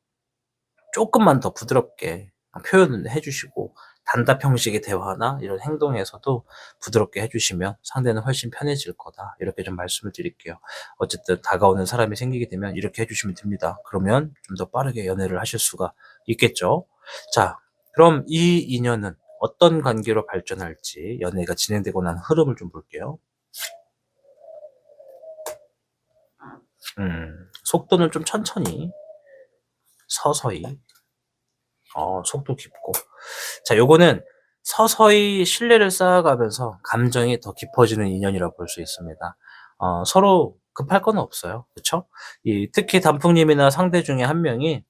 쪼끔만 더 부드럽게 표현을 해 주시고 단답 형식의 대화나 이런 행동에서도 부드럽게 해 주시면 상대는 훨씬 편해질 거다. 이렇게 좀 말씀을 드릴게요. 어쨌든 다가오는 사람이 생기게 되면 이렇게 해 주시면 됩니다. 그러면 좀 더 빠르게 연애를 하실 수가 있겠죠. 자, 그럼 이 인연은 어떤 관계로 발전할지, 연애가 진행되고 난 흐름을 좀 볼게요. 속도는 좀 천천히, 서서히, 속도 깊고. 자, 요거는 서서히 신뢰를 쌓아가면서 감정이 더 깊어지는 인연이라고 볼 수 있습니다. 서로 급할 건 없어요. 그쵸? 특히 단풍님이나 상대 중에 한 명이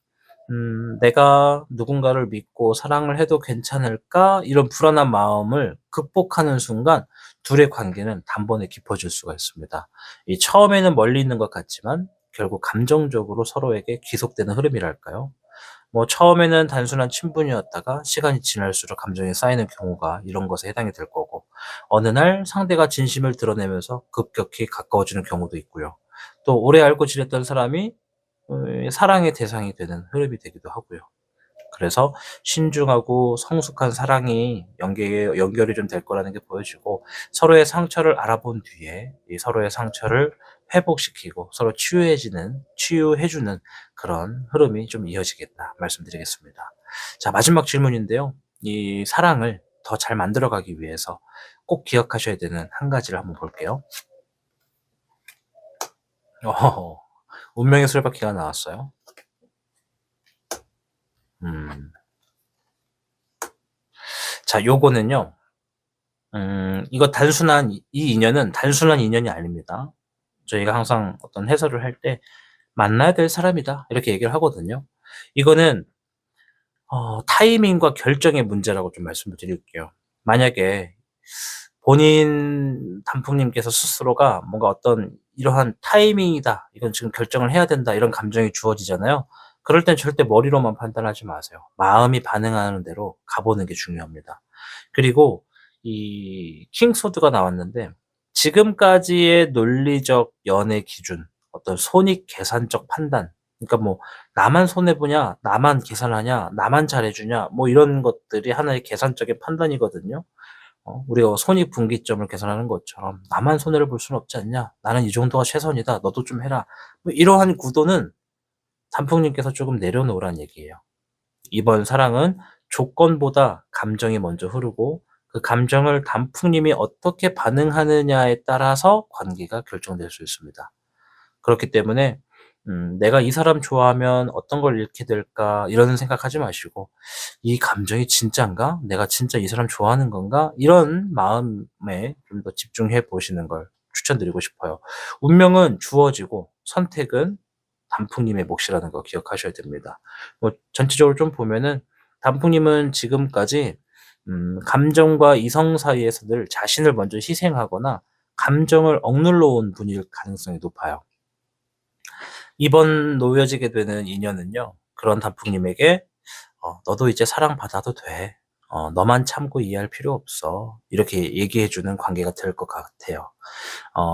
내가 누군가를 믿고 사랑을 해도 괜찮을까? 이런 불안한 마음을 극복하는 순간 둘의 관계는 단번에 깊어질 수가 있습니다. 이 처음에는 멀리 있는 것 같지만 결국 감정적으로 서로에게 귀속되는 흐름이랄까요? 뭐 처음에는 단순한 친분이었다가 시간이 지날수록 감정이 쌓이는 경우가 이런 것에 해당이 될 거고, 어느 날 상대가 진심을 드러내면서 급격히 가까워지는 경우도 있고요. 또 오래 알고 지냈던 사람이 사랑의 대상이 되는 흐름이 되기도 하고요. 그래서 신중하고 성숙한 사랑이 연결이 좀 될 거라는 게 보여지고, 서로의 상처를 알아본 뒤에 이 서로의 상처를 회복시키고 서로 치유해주는 그런 흐름이 좀 이어지겠다 말씀드리겠습니다. 자, 마지막 질문인데요. 이 사랑을 더 잘 만들어가기 위해서 꼭 기억하셔야 되는 한 가지를 한번 볼게요. 운명의 술바퀴가 나왔어요. 자, 요거는요. 이거 이 인연은 단순한 인연이 아닙니다. 저희가 항상 어떤 해설을 할 때 만나야 될 사람이다 이렇게 얘기를 하거든요. 이거는 타이밍과 결정의 문제라고 좀 말씀을 드릴게요. 만약에 본인 단풍님께서 스스로가 뭔가 어떤 이러한 타이밍이다, 이건 지금 결정을 해야 된다, 이런 감정이 주어지잖아요. 그럴 땐 절대 머리로만 판단하지 마세요. 마음이 반응하는 대로 가보는 게 중요합니다. 그리고 이 킹소드가 나왔는데, 지금까지의 논리적 연애 기준, 어떤 손익 계산적 판단, 그러니까 뭐 나만 손해 보냐, 나만 계산하냐, 나만 잘해주냐, 뭐 이런 것들이 하나의 계산적인 판단이거든요. 우리가 손익분기점을 계산하는 것처럼 나만 손해를 볼 수는 없지 않냐, 나는 이 정도가 최선이다, 너도 좀 해라, 뭐 이러한 구도는 단풍님께서 조금 내려놓으란 얘기예요. 이번 사랑은 조건보다 감정이 먼저 흐르고, 그 감정을 단풍님이 어떻게 반응하느냐에 따라서 관계가 결정될 수 있습니다. 그렇기 때문에 내가 이 사람 좋아하면 어떤 걸 잃게 될까, 이런 생각하지 마시고, 이 감정이 진짠가? 내가 진짜 이 사람 좋아하는 건가? 이런 마음에 좀 더 집중해 보시는 걸 추천드리고 싶어요. 운명은 주어지고 선택은 단풍님의 몫이라는 거 기억하셔야 됩니다. 뭐 전체적으로 좀 보면은 단풍님은 지금까지 감정과 이성 사이에서 늘 자신을 먼저 희생하거나 감정을 억눌러 온 분일 가능성이 높아요. 이번 놓여지게 되는 인연은요, 그런 단풍님에게 너도 이제 사랑받아도 돼, 너만 참고 이해할 필요 없어, 이렇게 얘기해주는 관계가 될 것 같아요.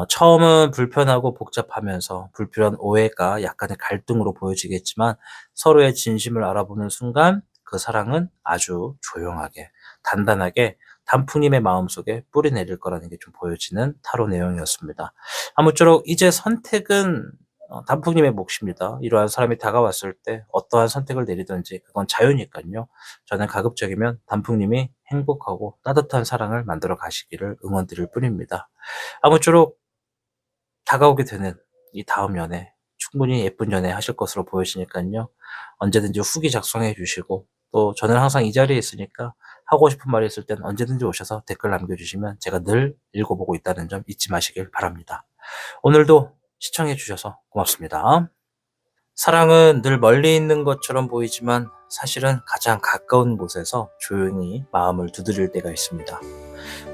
처음은 불편하고 복잡하면서 불필요한 오해가 약간의 갈등으로 보여지겠지만, 서로의 진심을 알아보는 순간 그 사랑은 아주 조용하게, 단단하게 단풍님의 마음속에 뿌리 내릴 거라는 게 좀 보여지는 타로 내용이었습니다. 아무쪼록 이제 선택은 단풍님의 몫입니다. 이러한 사람이 다가왔을 때 어떠한 선택을 내리든지 그건 자유니까요. 저는 가급적이면 단풍님이 행복하고 따뜻한 사랑을 만들어 가시기를 응원드릴 뿐입니다. 아무쪼록 다가오게 되는 이 다음 연애, 충분히 예쁜 연애 하실 것으로 보여지니까요. 언제든지 후기 작성해 주시고, 또 저는 항상 이 자리에 있으니까 하고 싶은 말이 있을 땐 언제든지 오셔서 댓글 남겨주시면 제가 늘 읽어보고 있다는 점 잊지 마시길 바랍니다. 오늘도 시청해 주셔서 고맙습니다. 사랑은 늘 멀리 있는 것처럼 보이지만 사실은 가장 가까운 곳에서 조용히 마음을 두드릴 때가 있습니다.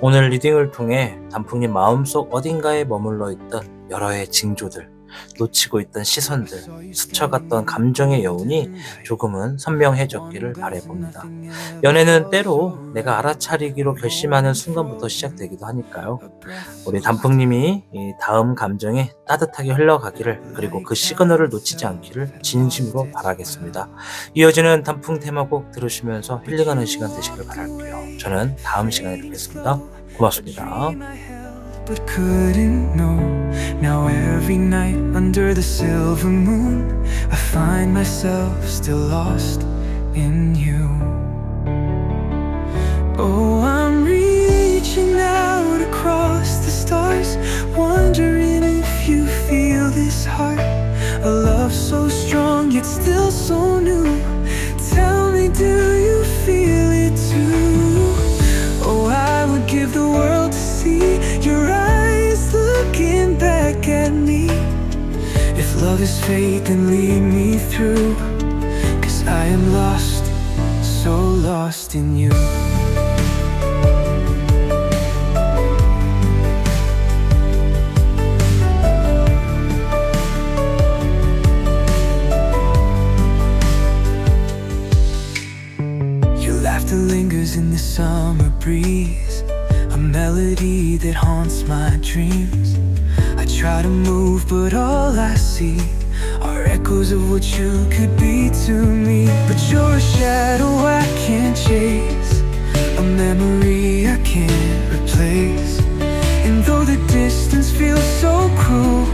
오늘 리딩을 통해 단풍님 마음속 어딘가에 머물러 있던 여러 의 징조들, 놓치고 있던 시선들, 스쳐갔던 감정의 여운이 조금은 선명해졌기를 바라봅니다. 연애는 때로 내가 알아차리기로 결심하는 순간부터 시작되기도 하니까요. 우리 단풍님이 이 다음 감정이 따뜻하게 흘러가기를, 그리고 그 시그널을 놓치지 않기를 진심으로 바라겠습니다. 이어지는 단풍 테마곡 들으시면서 힐링하는 시간 되시길 바랄게요. 저는 다음 시간에 뵙겠습니다. 고맙습니다. But couldn't know. Now every night under the silver moon, I find myself still lost in you. Oh, I'm reaching out across the stars, wondering if you feel this heart, a love so strong yet still so new. Tell me, do you feel it too? Oh, I would give the world to see your eyes looking back at me. If love is fate, then lead me through, 'cause lost in you. Your laughter lingers in the summer breeze, a melody that haunts my dreams. I try to move, but all I see are echoes of what you could be to me. But you're a shadow I can't chase, a memory I can't replace. And though the distance feels so cruel,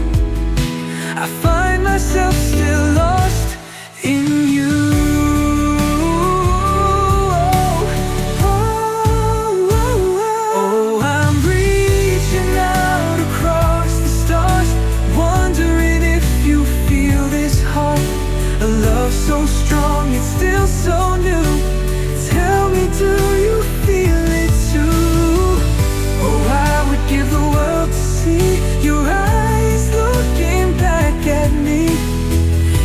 I find myself still lost in you. Oh, I'm reaching out across the stars, wondering if you feel this heart. A love so strong, it's still so new. Tell me, do you feel it too? Oh, I would give the world to see your eyes looking back at me.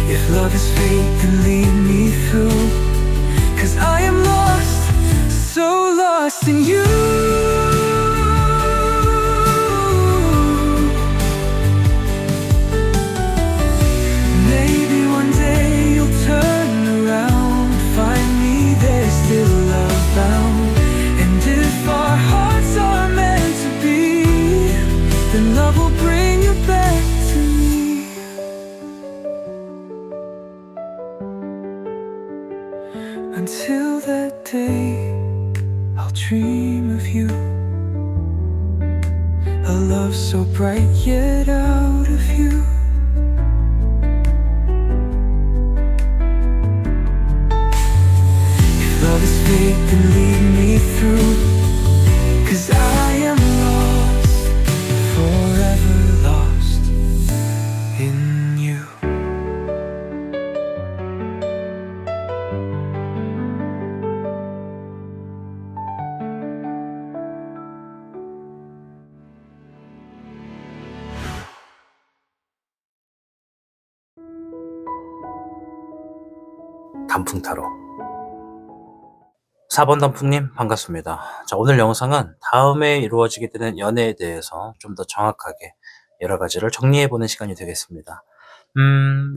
If love is fate, then lead me through, 'cause I am lost, so lost in you. Maybe one day you'll turn around, find me there still love bound. And if our hearts are meant to be, then love will bring you back to me. Until that day, I'll dream of you, a love so bright yet out of you. If love is fate, then lead me through, 'cause I am lost, forever lost in you. 단풍 타로. 4번 단풍님 반갑습니다. 자, 오늘 영상은 다음에 이루어지게 되는 연애에 대해서 좀 더 정확하게 여러 가지를 정리해보는 시간이 되겠습니다.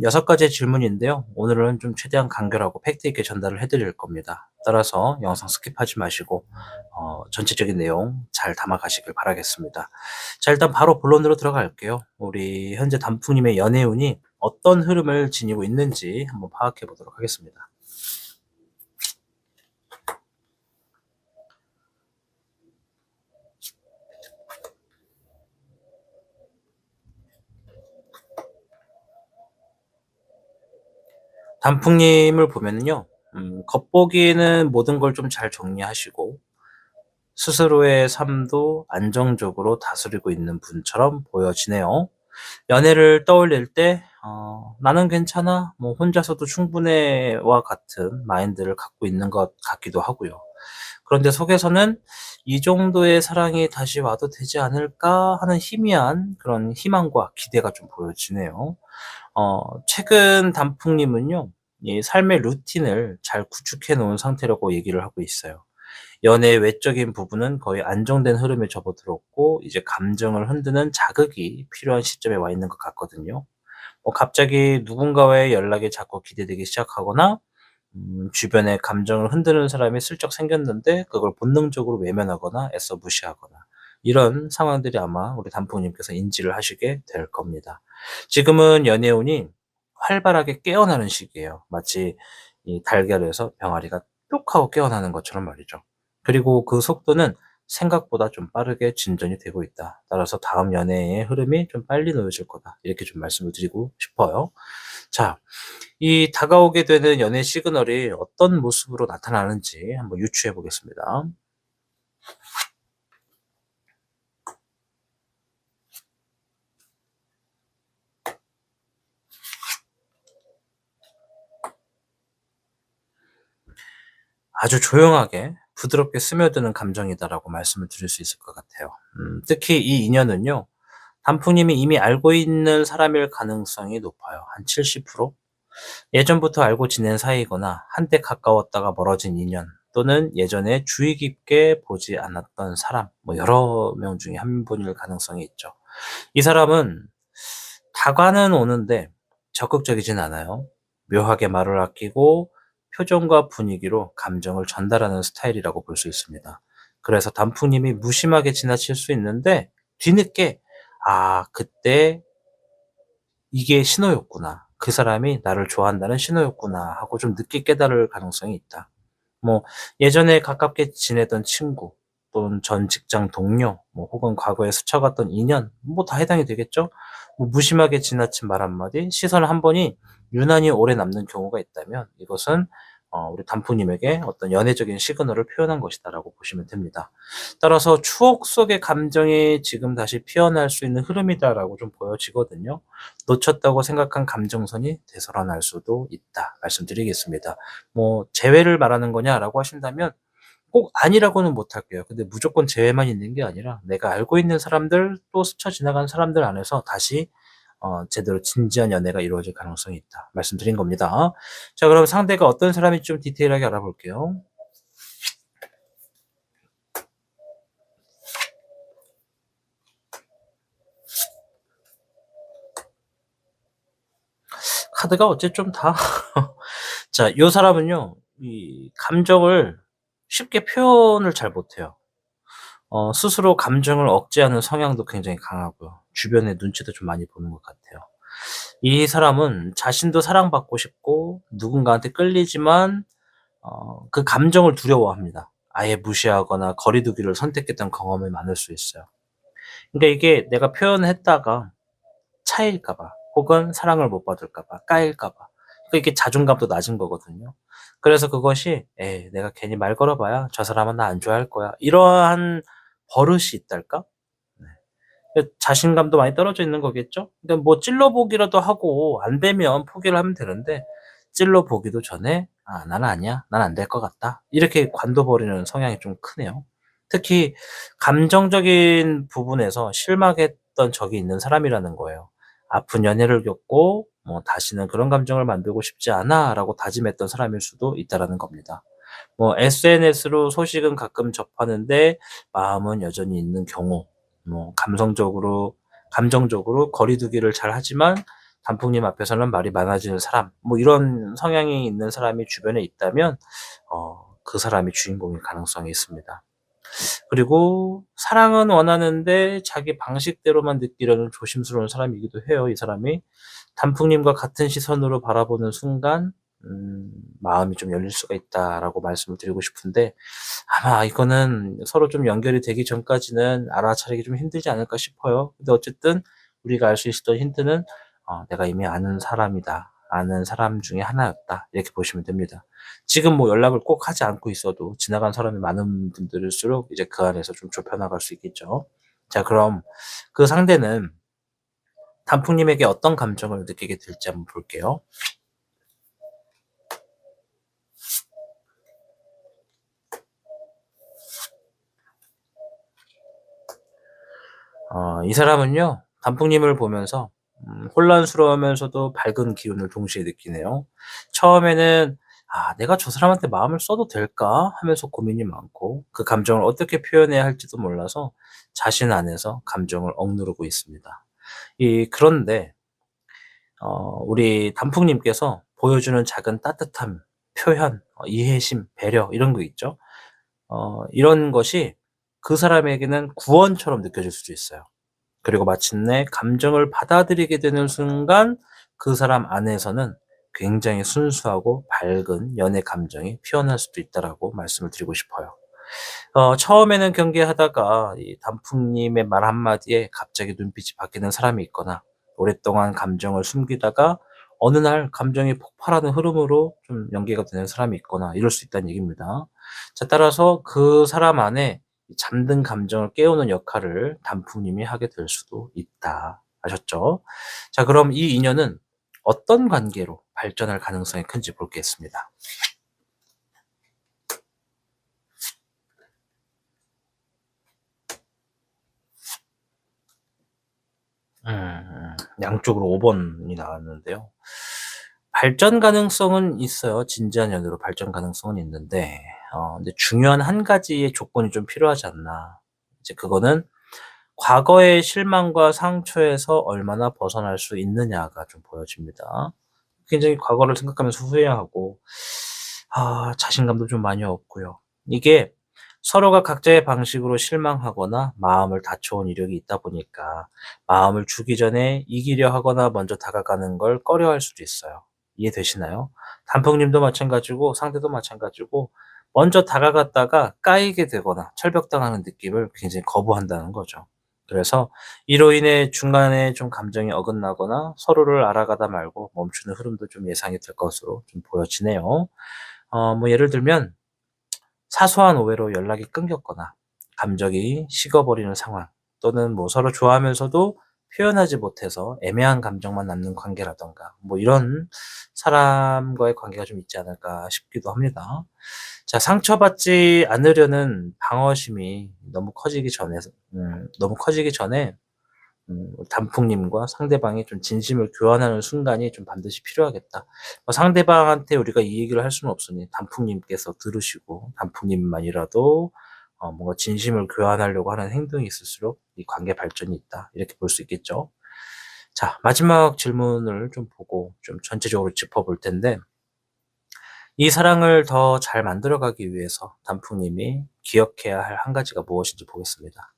6가지의 질문인데요. 오늘은 좀 최대한 간결하고 팩트 있게 전달을 해드릴 겁니다. 따라서 영상 스킵하지 마시고 전체적인 내용 잘 담아가시길 바라겠습니다. 자, 일단 바로 본론으로 들어갈게요. 우리 현재 단풍님의 연애운이 어떤 흐름을 지니고 있는지 한번 파악해 보도록 하겠습니다. 단풍님을 보면요, 겉보기에는 모든 걸 좀 잘 정리하시고 스스로의 삶도 안정적으로 다스리고 있는 분처럼 보여지네요. 연애를 떠올릴 때 나는 괜찮아, 뭐 혼자서도 충분해와 같은 마인드를 갖고 있는 것 같기도 하고요. 그런데 속에서는 이 정도의 사랑이 다시 와도 되지 않을까 하는 희미한 그런 희망과 기대가 좀 보여지네요. 최근 단풍님은요, 이 삶의 루틴을 잘 구축해 놓은 상태라고 얘기를 하고 있어요. 연애의 외적인 부분은 거의 안정된 흐름에 접어들었고, 이제 감정을 흔드는 자극이 필요한 시점에 와 있는 것 같거든요. 갑자기 누군가와의 연락이 자꾸 기대되기 시작하거나, 주변에 감정을 흔드는 사람이 슬쩍 생겼는데 그걸 본능적으로 외면하거나 애써 무시하거나, 이런 상황들이 아마 우리 단풍님께서 인지를 하시게 될 겁니다. 지금은 연애운이 활발하게 깨어나는 시기예요. 마치 이 달걀에서 병아리가 뚝 하고 깨어나는 것처럼 말이죠. 그리고 그 속도는 생각보다 좀 빠르게 진전이 되고 있다. 따라서 다음 연애의 흐름이 좀 빨리 놓여질 거다. 이렇게 좀 말씀을 드리고 싶어요. 자, 이 다가오게 되는 연애 시그널이 어떤 모습으로 나타나는지 한번 유추해 보겠습니다. 아주 조용하게 부드럽게 스며드는 감정이다라고 말씀을 드릴 수 있을 것 같아요. 특히 이 인연은요, 단풍님이 이미 알고 있는 사람일 가능성이 높아요. 한 70%? 예전부터 알고 지낸 사이거나 한때 가까웠다가 멀어진 인연, 또는 예전에 주의 깊게 보지 않았던 사람, 뭐 여러 명 중에 한 분일 가능성이 있죠. 이 사람은 다가는 오는데 적극적이진 않아요. 묘하게 말을 아끼고 표정과 분위기로 감정을 전달하는 스타일이라고 볼 수 있습니다. 그래서 단풍님이 무심하게 지나칠 수 있는데 뒤늦게 '아 그때 이게 신호였구나. 그 사람이 나를 좋아한다는 신호였구나.' 하고 좀 늦게 깨달을 가능성이 있다. 뭐 예전에 가깝게 지내던 친구 또는 전 직장 동료 뭐 혹은 과거에 스쳐갔던 인연 뭐 다 해당이 되겠죠. 뭐 무심하게 지나친 말 한마디 시선 한 번이 유난히 오래 남는 경우가 있다면 이것은 우리 단풍님에게 어떤 연애적인 시그널을 표현한 것이다라고 보시면 됩니다. 따라서 추억 속의 감정이 지금 다시 피어날 수 있는 흐름이다라고 좀 보여지거든요. 놓쳤다고 생각한 감정선이 되살아날 수도 있다 말씀드리겠습니다. 뭐 "재회를 말하는 거냐?"라고 하신다면 꼭 아니라고는 못할게요. 근데 무조건 재회만 있는 게 아니라 내가 알고 있는 사람들 또 스쳐 지나간 사람들 안에서 다시 제대로 진지한 연애가 이루어질 가능성이 있다 말씀드린 겁니다. 자 그럼 상대가 어떤 사람인지 좀 디테일하게 알아볼게요. 카드가 어째 좀 다 자 요 사람은요. 이 감정을 쉽게 표현을 잘 못해요. 스스로 감정을 억제하는 성향도 굉장히 강하고요. 주변의 눈치도 좀 많이 보는 것 같아요. 이 사람은 자신도 사랑받고 싶고 누군가한테 끌리지만 그 감정을 두려워합니다. 아예 무시하거나 거리 두기를 선택했던 경험이 많을 수 있어요. 그러니까 이게 내가 표현했다가 차일까 봐 혹은 사랑을 못 받을까 봐 까일까 봐 그러니까 이게 자존감도 낮은 거거든요. 그래서 그것이 '에이 내가 괜히 말 걸어 봐야 저 사람은 나 안 좋아할 거야.' 이러한 버릇이 있달까? 네. 자신감도 많이 떨어져 있는 거겠죠? 그러니까 뭐 찔러 보기라도 하고 안 되면 포기를 하면 되는데 찔러 보기도 전에 '아 난 아니야. 난 안 될 것 같다.' 이렇게 관둬 버리는 성향이 좀 크네요. 특히 감정적인 부분에서 실망했던 적이 있는 사람이라는 거예요. 아픈 연애를 겪고 뭐 '다시는 그런 감정을 만들고 싶지 않아.'라고 다짐했던 사람일 수도 있다라는 겁니다. 뭐 SNS로 소식은 가끔 접하는데 마음은 여전히 있는 경우 뭐 감정적으로 거리 두기를 잘하지만 단풍님 앞에서는 말이 많아지는 사람 뭐 이런 성향이 있는 사람이 주변에 있다면 그 사람이 주인공일 가능성이 있습니다. 그리고 사랑은 원하는데 자기 방식대로만 느끼려는 조심스러운 사람이기도 해요, 이 사람이. 단풍님과 같은 시선으로 바라보는 순간 마음이 좀 열릴 수가 있다라고 말씀을 드리고 싶은데 아마 이거는 서로 좀 연결이 되기 전까지는 알아차리기 좀 힘들지 않을까 싶어요. 근데 어쨌든 우리가 알 수 있었던 힌트는 '내가 이미 아는 사람이다. 아는 사람 중에 하나였다.' 이렇게 보시면 됩니다. 지금 뭐 연락을 꼭 하지 않고 있어도 지나간 사람이 많은 분들일수록 이제 그 안에서 좀 좁혀 나갈 수 있겠죠. 자 그럼 그 상대는 단풍님에게 어떤 감정을 느끼게 될지 한번 볼게요. 이 사람은요. 단풍님을 보면서 혼란스러우면서도 밝은 기운을 동시에 느끼네요. 처음에는 '아 내가 저 사람한테 마음을 써도 될까?' 하면서 고민이 많고 그 감정을 어떻게 표현해야 할지도 몰라서 자신 안에서 감정을 억누르고 있습니다. 그런데 우리 단풍님께서 보여주는 작은 따뜻함, 표현, 이해심, 배려 이런 거 있죠. 이런 것이 그 사람에게는 구원처럼 느껴질 수도 있어요. 그리고 마침내 감정을 받아들이게 되는 순간 그 사람 안에서는 굉장히 순수하고 밝은 연애 감정이 피어날 수도 있다라고 말씀을 드리고 싶어요. 처음에는 경계하다가 이 단풍님의 말 한마디에 갑자기 눈빛이 바뀌는 사람이 있거나 오랫동안 감정을 숨기다가 어느 날 감정이 폭발하는 흐름으로 좀 연계가 되는 사람이 있거나 이럴 수 있다는 얘기입니다. 자 따라서 그 사람 안에 이 잠든 감정을 깨우는 역할을 단풍님이 하게 될 수도 있다. 아셨죠? 자 그럼 이 인연은 어떤 관계로 발전할 가능성이 큰지 보겠습니다. 양쪽으로 5 번이 나왔는데요. 발전 가능성은 있어요. 진지한 연애로 발전 가능성은 있는데 근데 중요한 한 가지의 조건이 좀 필요하지 않나. 이제 그거는 과거의 실망과 상처에서 얼마나 벗어날 수 있느냐가 좀 보여집니다. 굉장히 과거를 생각하면서 후회하고 자신감도 좀 많이 없고요. 이게 서로가 각자의 방식으로 실망하거나 마음을 다쳐온 이력이 있다 보니까 마음을 주기 전에 이기려 하거나 먼저 다가가는 걸 꺼려할 수도 있어요. 이해되시나요? 단풍님도 마찬가지고 상대도 마찬가지고 먼저 다가갔다가 까이게 되거나 철벽당하는 느낌을 굉장히 거부한다는 거죠. 그래서 이로 인해 중간에 좀 감정이 어긋나거나 서로를 알아가다 말고 멈추는 흐름도 좀 예상이 될 것으로 좀 보여지네요. 뭐 예를 들면 사소한 오해로 연락이 끊겼거나 감정이 식어버리는 상황, 또는 뭐 서로 좋아하면서도 표현하지 못해서 애매한 감정만 남는 관계라던가 뭐 이런 사람과의 관계가 좀 있지 않을까 싶기도 합니다. 자, 상처받지 않으려는 방어심이 너무 커지기 전에 단풍님과 상대방이 좀 진심을 교환하는 순간이 좀 반드시 필요하겠다. 상대방한테 우리가 이 얘기를 할 수는 없으니 단풍님께서 들으시고 단풍님만이라도 뭔가 진심을 교환하려고 하는 행동이 있을수록 이 관계 발전이 있다. 이렇게 볼 수 있겠죠. 자, 마지막 질문을 좀 보고 좀 전체적으로 짚어볼 텐데, 이 사랑을 더 잘 만들어가기 위해서 단풍님이 기억해야 할 한 가지가 무엇인지 보겠습니다.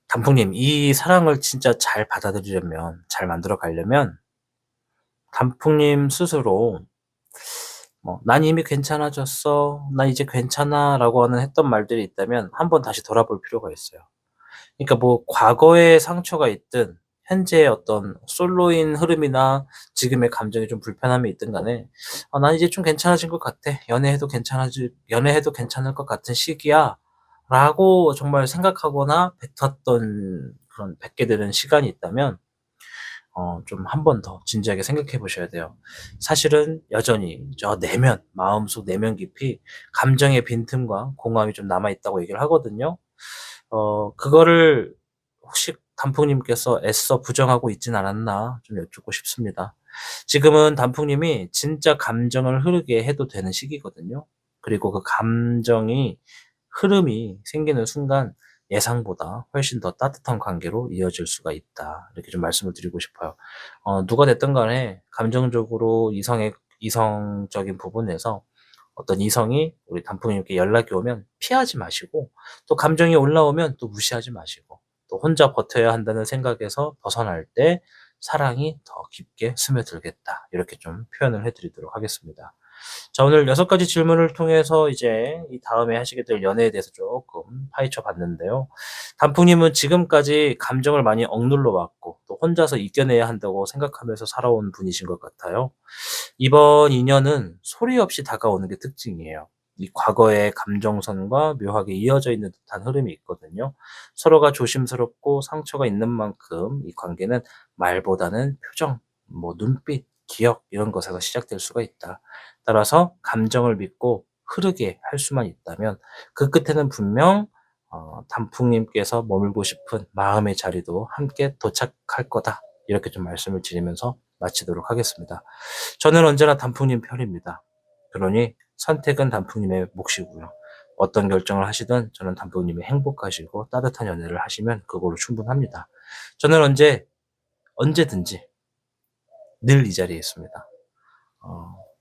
단풍님, 이 사랑을 진짜 잘 받아들이려면, 잘 만들어 가려면 단풍님 스스로 "난 이미 괜찮아졌어. 나 이제 괜찮아."라고 했던 말들이 있다면 한번 다시 돌아볼 필요가 있어요. 그러니까 뭐 과거의 상처가 있든 현재의 어떤 솔로인 흐름이나 지금의 감정이 좀 불편함이 있든 간에 난 이제 좀 괜찮아진 것 같아. 연애해도 괜찮을 것 같은 시기야."라고 정말 생각하거나 뱉었던 그런 뱉게 되는 시간이 있다면 좀 한 번 더 진지하게 생각해 보셔야 돼요. 사실은 여전히 저 내면, 마음속 내면 깊이 감정의 빈틈과 공허함이 좀 남아 있다고 얘기를 하거든요. 그거를 혹시 단풍님께서 애써 부정하고 있진 않았나 좀 여쭙고 싶습니다. 지금은 단풍님이 진짜 감정을 흐르게 해도 되는 시기거든요. 그리고 그 감정이 흐름이 생기는 순간 예상보다 훨씬 더 따뜻한 관계로 이어질 수가 있다. 이렇게 좀 말씀을 드리고 싶어요. 누가 됐든 간에 감정적으로 이성적인 부분에서 어떤 이성이 우리 단풍님께 연락이 오면 피하지 마시고, 또 감정이 올라오면 또 무시하지 마시고, 또 혼자 버텨야 한다는 생각에서 벗어날 때 사랑이 더 깊게 스며들겠다. 이렇게 좀 표현을 해 드리도록 하겠습니다. 자, 오늘 6가지 질문을 통해서 이제 이 다음에 하시게 될 연애에 대해서 조금 파헤쳐 봤는데요. 단풍님은 지금까지 감정을 많이 억눌러 왔고 또 혼자서 이겨내야 한다고 생각하면서 살아온 분이신 것 같아요. 이번 인연은 소리 없이 다가오는 게 특징이에요. 이 과거의 감정선과 묘하게 이어져 있는 듯한 흐름이 있거든요. 서로가 조심스럽고 상처가 있는 만큼 이 관계는 말보다는 표정, 뭐 눈빛, 기억 이런 것에서 시작될 수가 있다. 따라서 감정을 믿고 흐르게 할 수만 있다면 그 끝에는 분명 단풍님께서 머물고 싶은 마음의 자리도 함께 도착할 거다. 이렇게 좀 말씀을 드리면서 마치도록 하겠습니다. 저는 언제나 단풍님 편입니다. 그러니 선택은 단풍님의 몫이고요. 어떤 결정을 하시든 저는 단풍님이 행복하시고 따뜻한 연애를 하시면 그걸로 충분합니다. 저는 언제든지 늘 이 자리에 있습니다.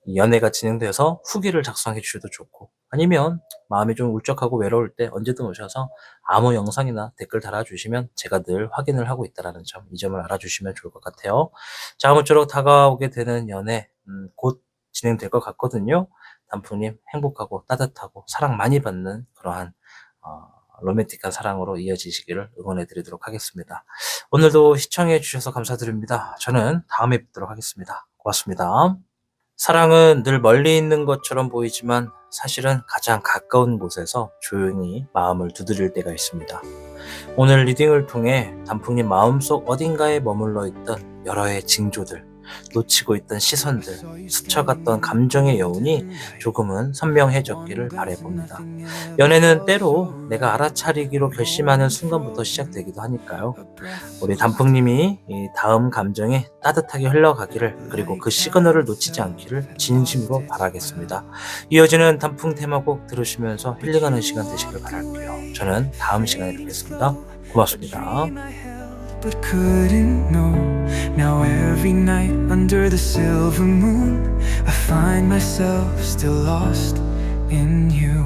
이 연애가 진행돼서 후기를 작성해 주셔도 좋고, 아니면 마음이 좀 울적하고 외로울 때 언제든 오셔서 아무 영상이나 댓글 달아주시면 제가 늘 확인을 하고 있다는 점, 이 점을 알아주시면 좋을 것 같아요. 자, 아무쪼록 다가오게 되는 연애 곧 진행될 것 같거든요. 단풍님 행복하고 따뜻하고 사랑 많이 받는 그러한 로맨틱한 사랑으로 이어지시기를 응원해 드리도록 하겠습니다. 오늘도 시청해 주셔서 감사드립니다. 저는 다음에 뵙도록 하겠습니다. 고맙습니다. 사랑은 늘 멀리 있는 것처럼 보이지만 사실은 가장 가까운 곳에서 조용히 마음을 두드릴 때가 있습니다. 오늘 리딩을 통해 단풍님 마음속 어딘가에 머물러 있던 여러 해의 징조들, 놓치고 있던 시선들, 스쳐갔던 감정의 여운이 조금은 선명해졌기를 바라봅니다. 연애는 때로 내가 알아차리기로 결심하는 순간부터 시작되기도 하니까요. 우리 단풍님이 이 다음 감정에 따뜻하게 흘러가기를, 그리고 그 시그널을 놓치지 않기를 진심으로 바라겠습니다. 이어지는 단풍 테마곡 들으시면서 힐링하는 시간 되시길 바랄게요. 저는 다음 시간에 뵙겠습니다. 고맙습니다. But couldn't know. Now every night under the silver moon, I find myself still lost in you.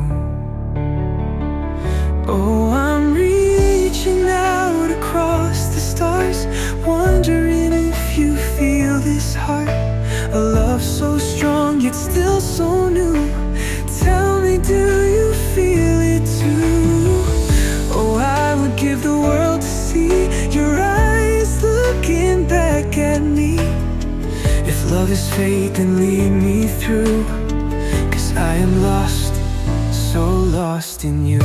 Oh, I'm reaching out across the stars, wondering if you feel this heart. A love so strong yet still so new. Tell me, do you feel it too? Oh, I would give the world to see your eyes looking back at me. If love is fate, then lead me through, 'cause I am lost, so lost in you.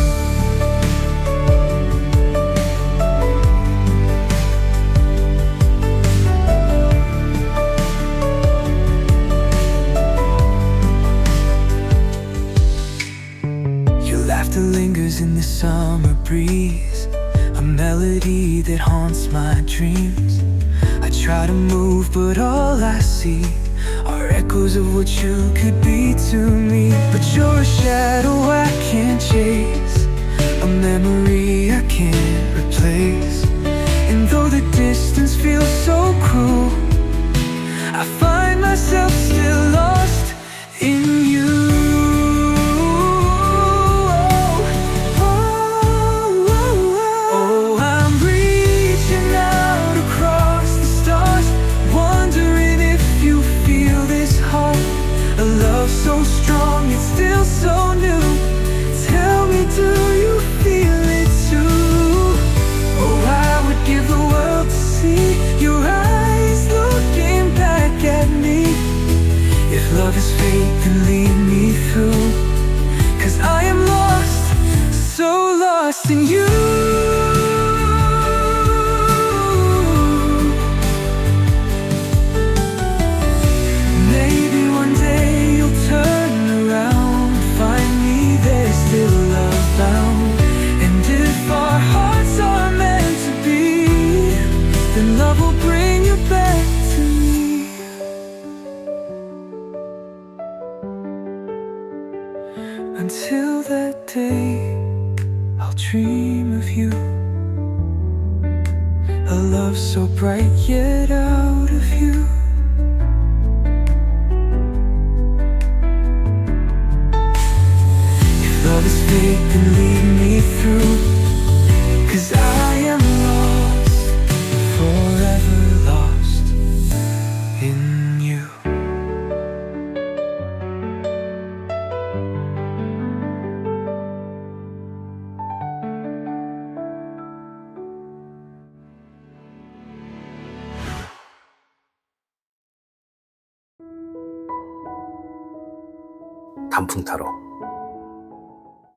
Your laughter lingers in the summer breeze, a melody that haunts my dreams. I try to move, but all I see are echoes of what you could be to me. But you're a shadow I can't chase, a memory I can't replace. And though the distance feels so cruel, I find myself still lost in you. Oh, I'm reaching out across the stars, wondering if you feel this heart. A love so strong, it's still so new. Tell me, do you feel it too? Oh, I would give the world to see your eyes looking back at me. If love is fate, then lead me through, 'cause I am lost, so lost in you. Maybe one day you'll turn around, find me there still love bound. And if our hearts are meant to be, then love will bring you back to me. Until that day, I'll dream of you, a love so bright yet out of you. If love is fate, then lead me through, 'cause I am lost, forever lost in you. 단풍 타로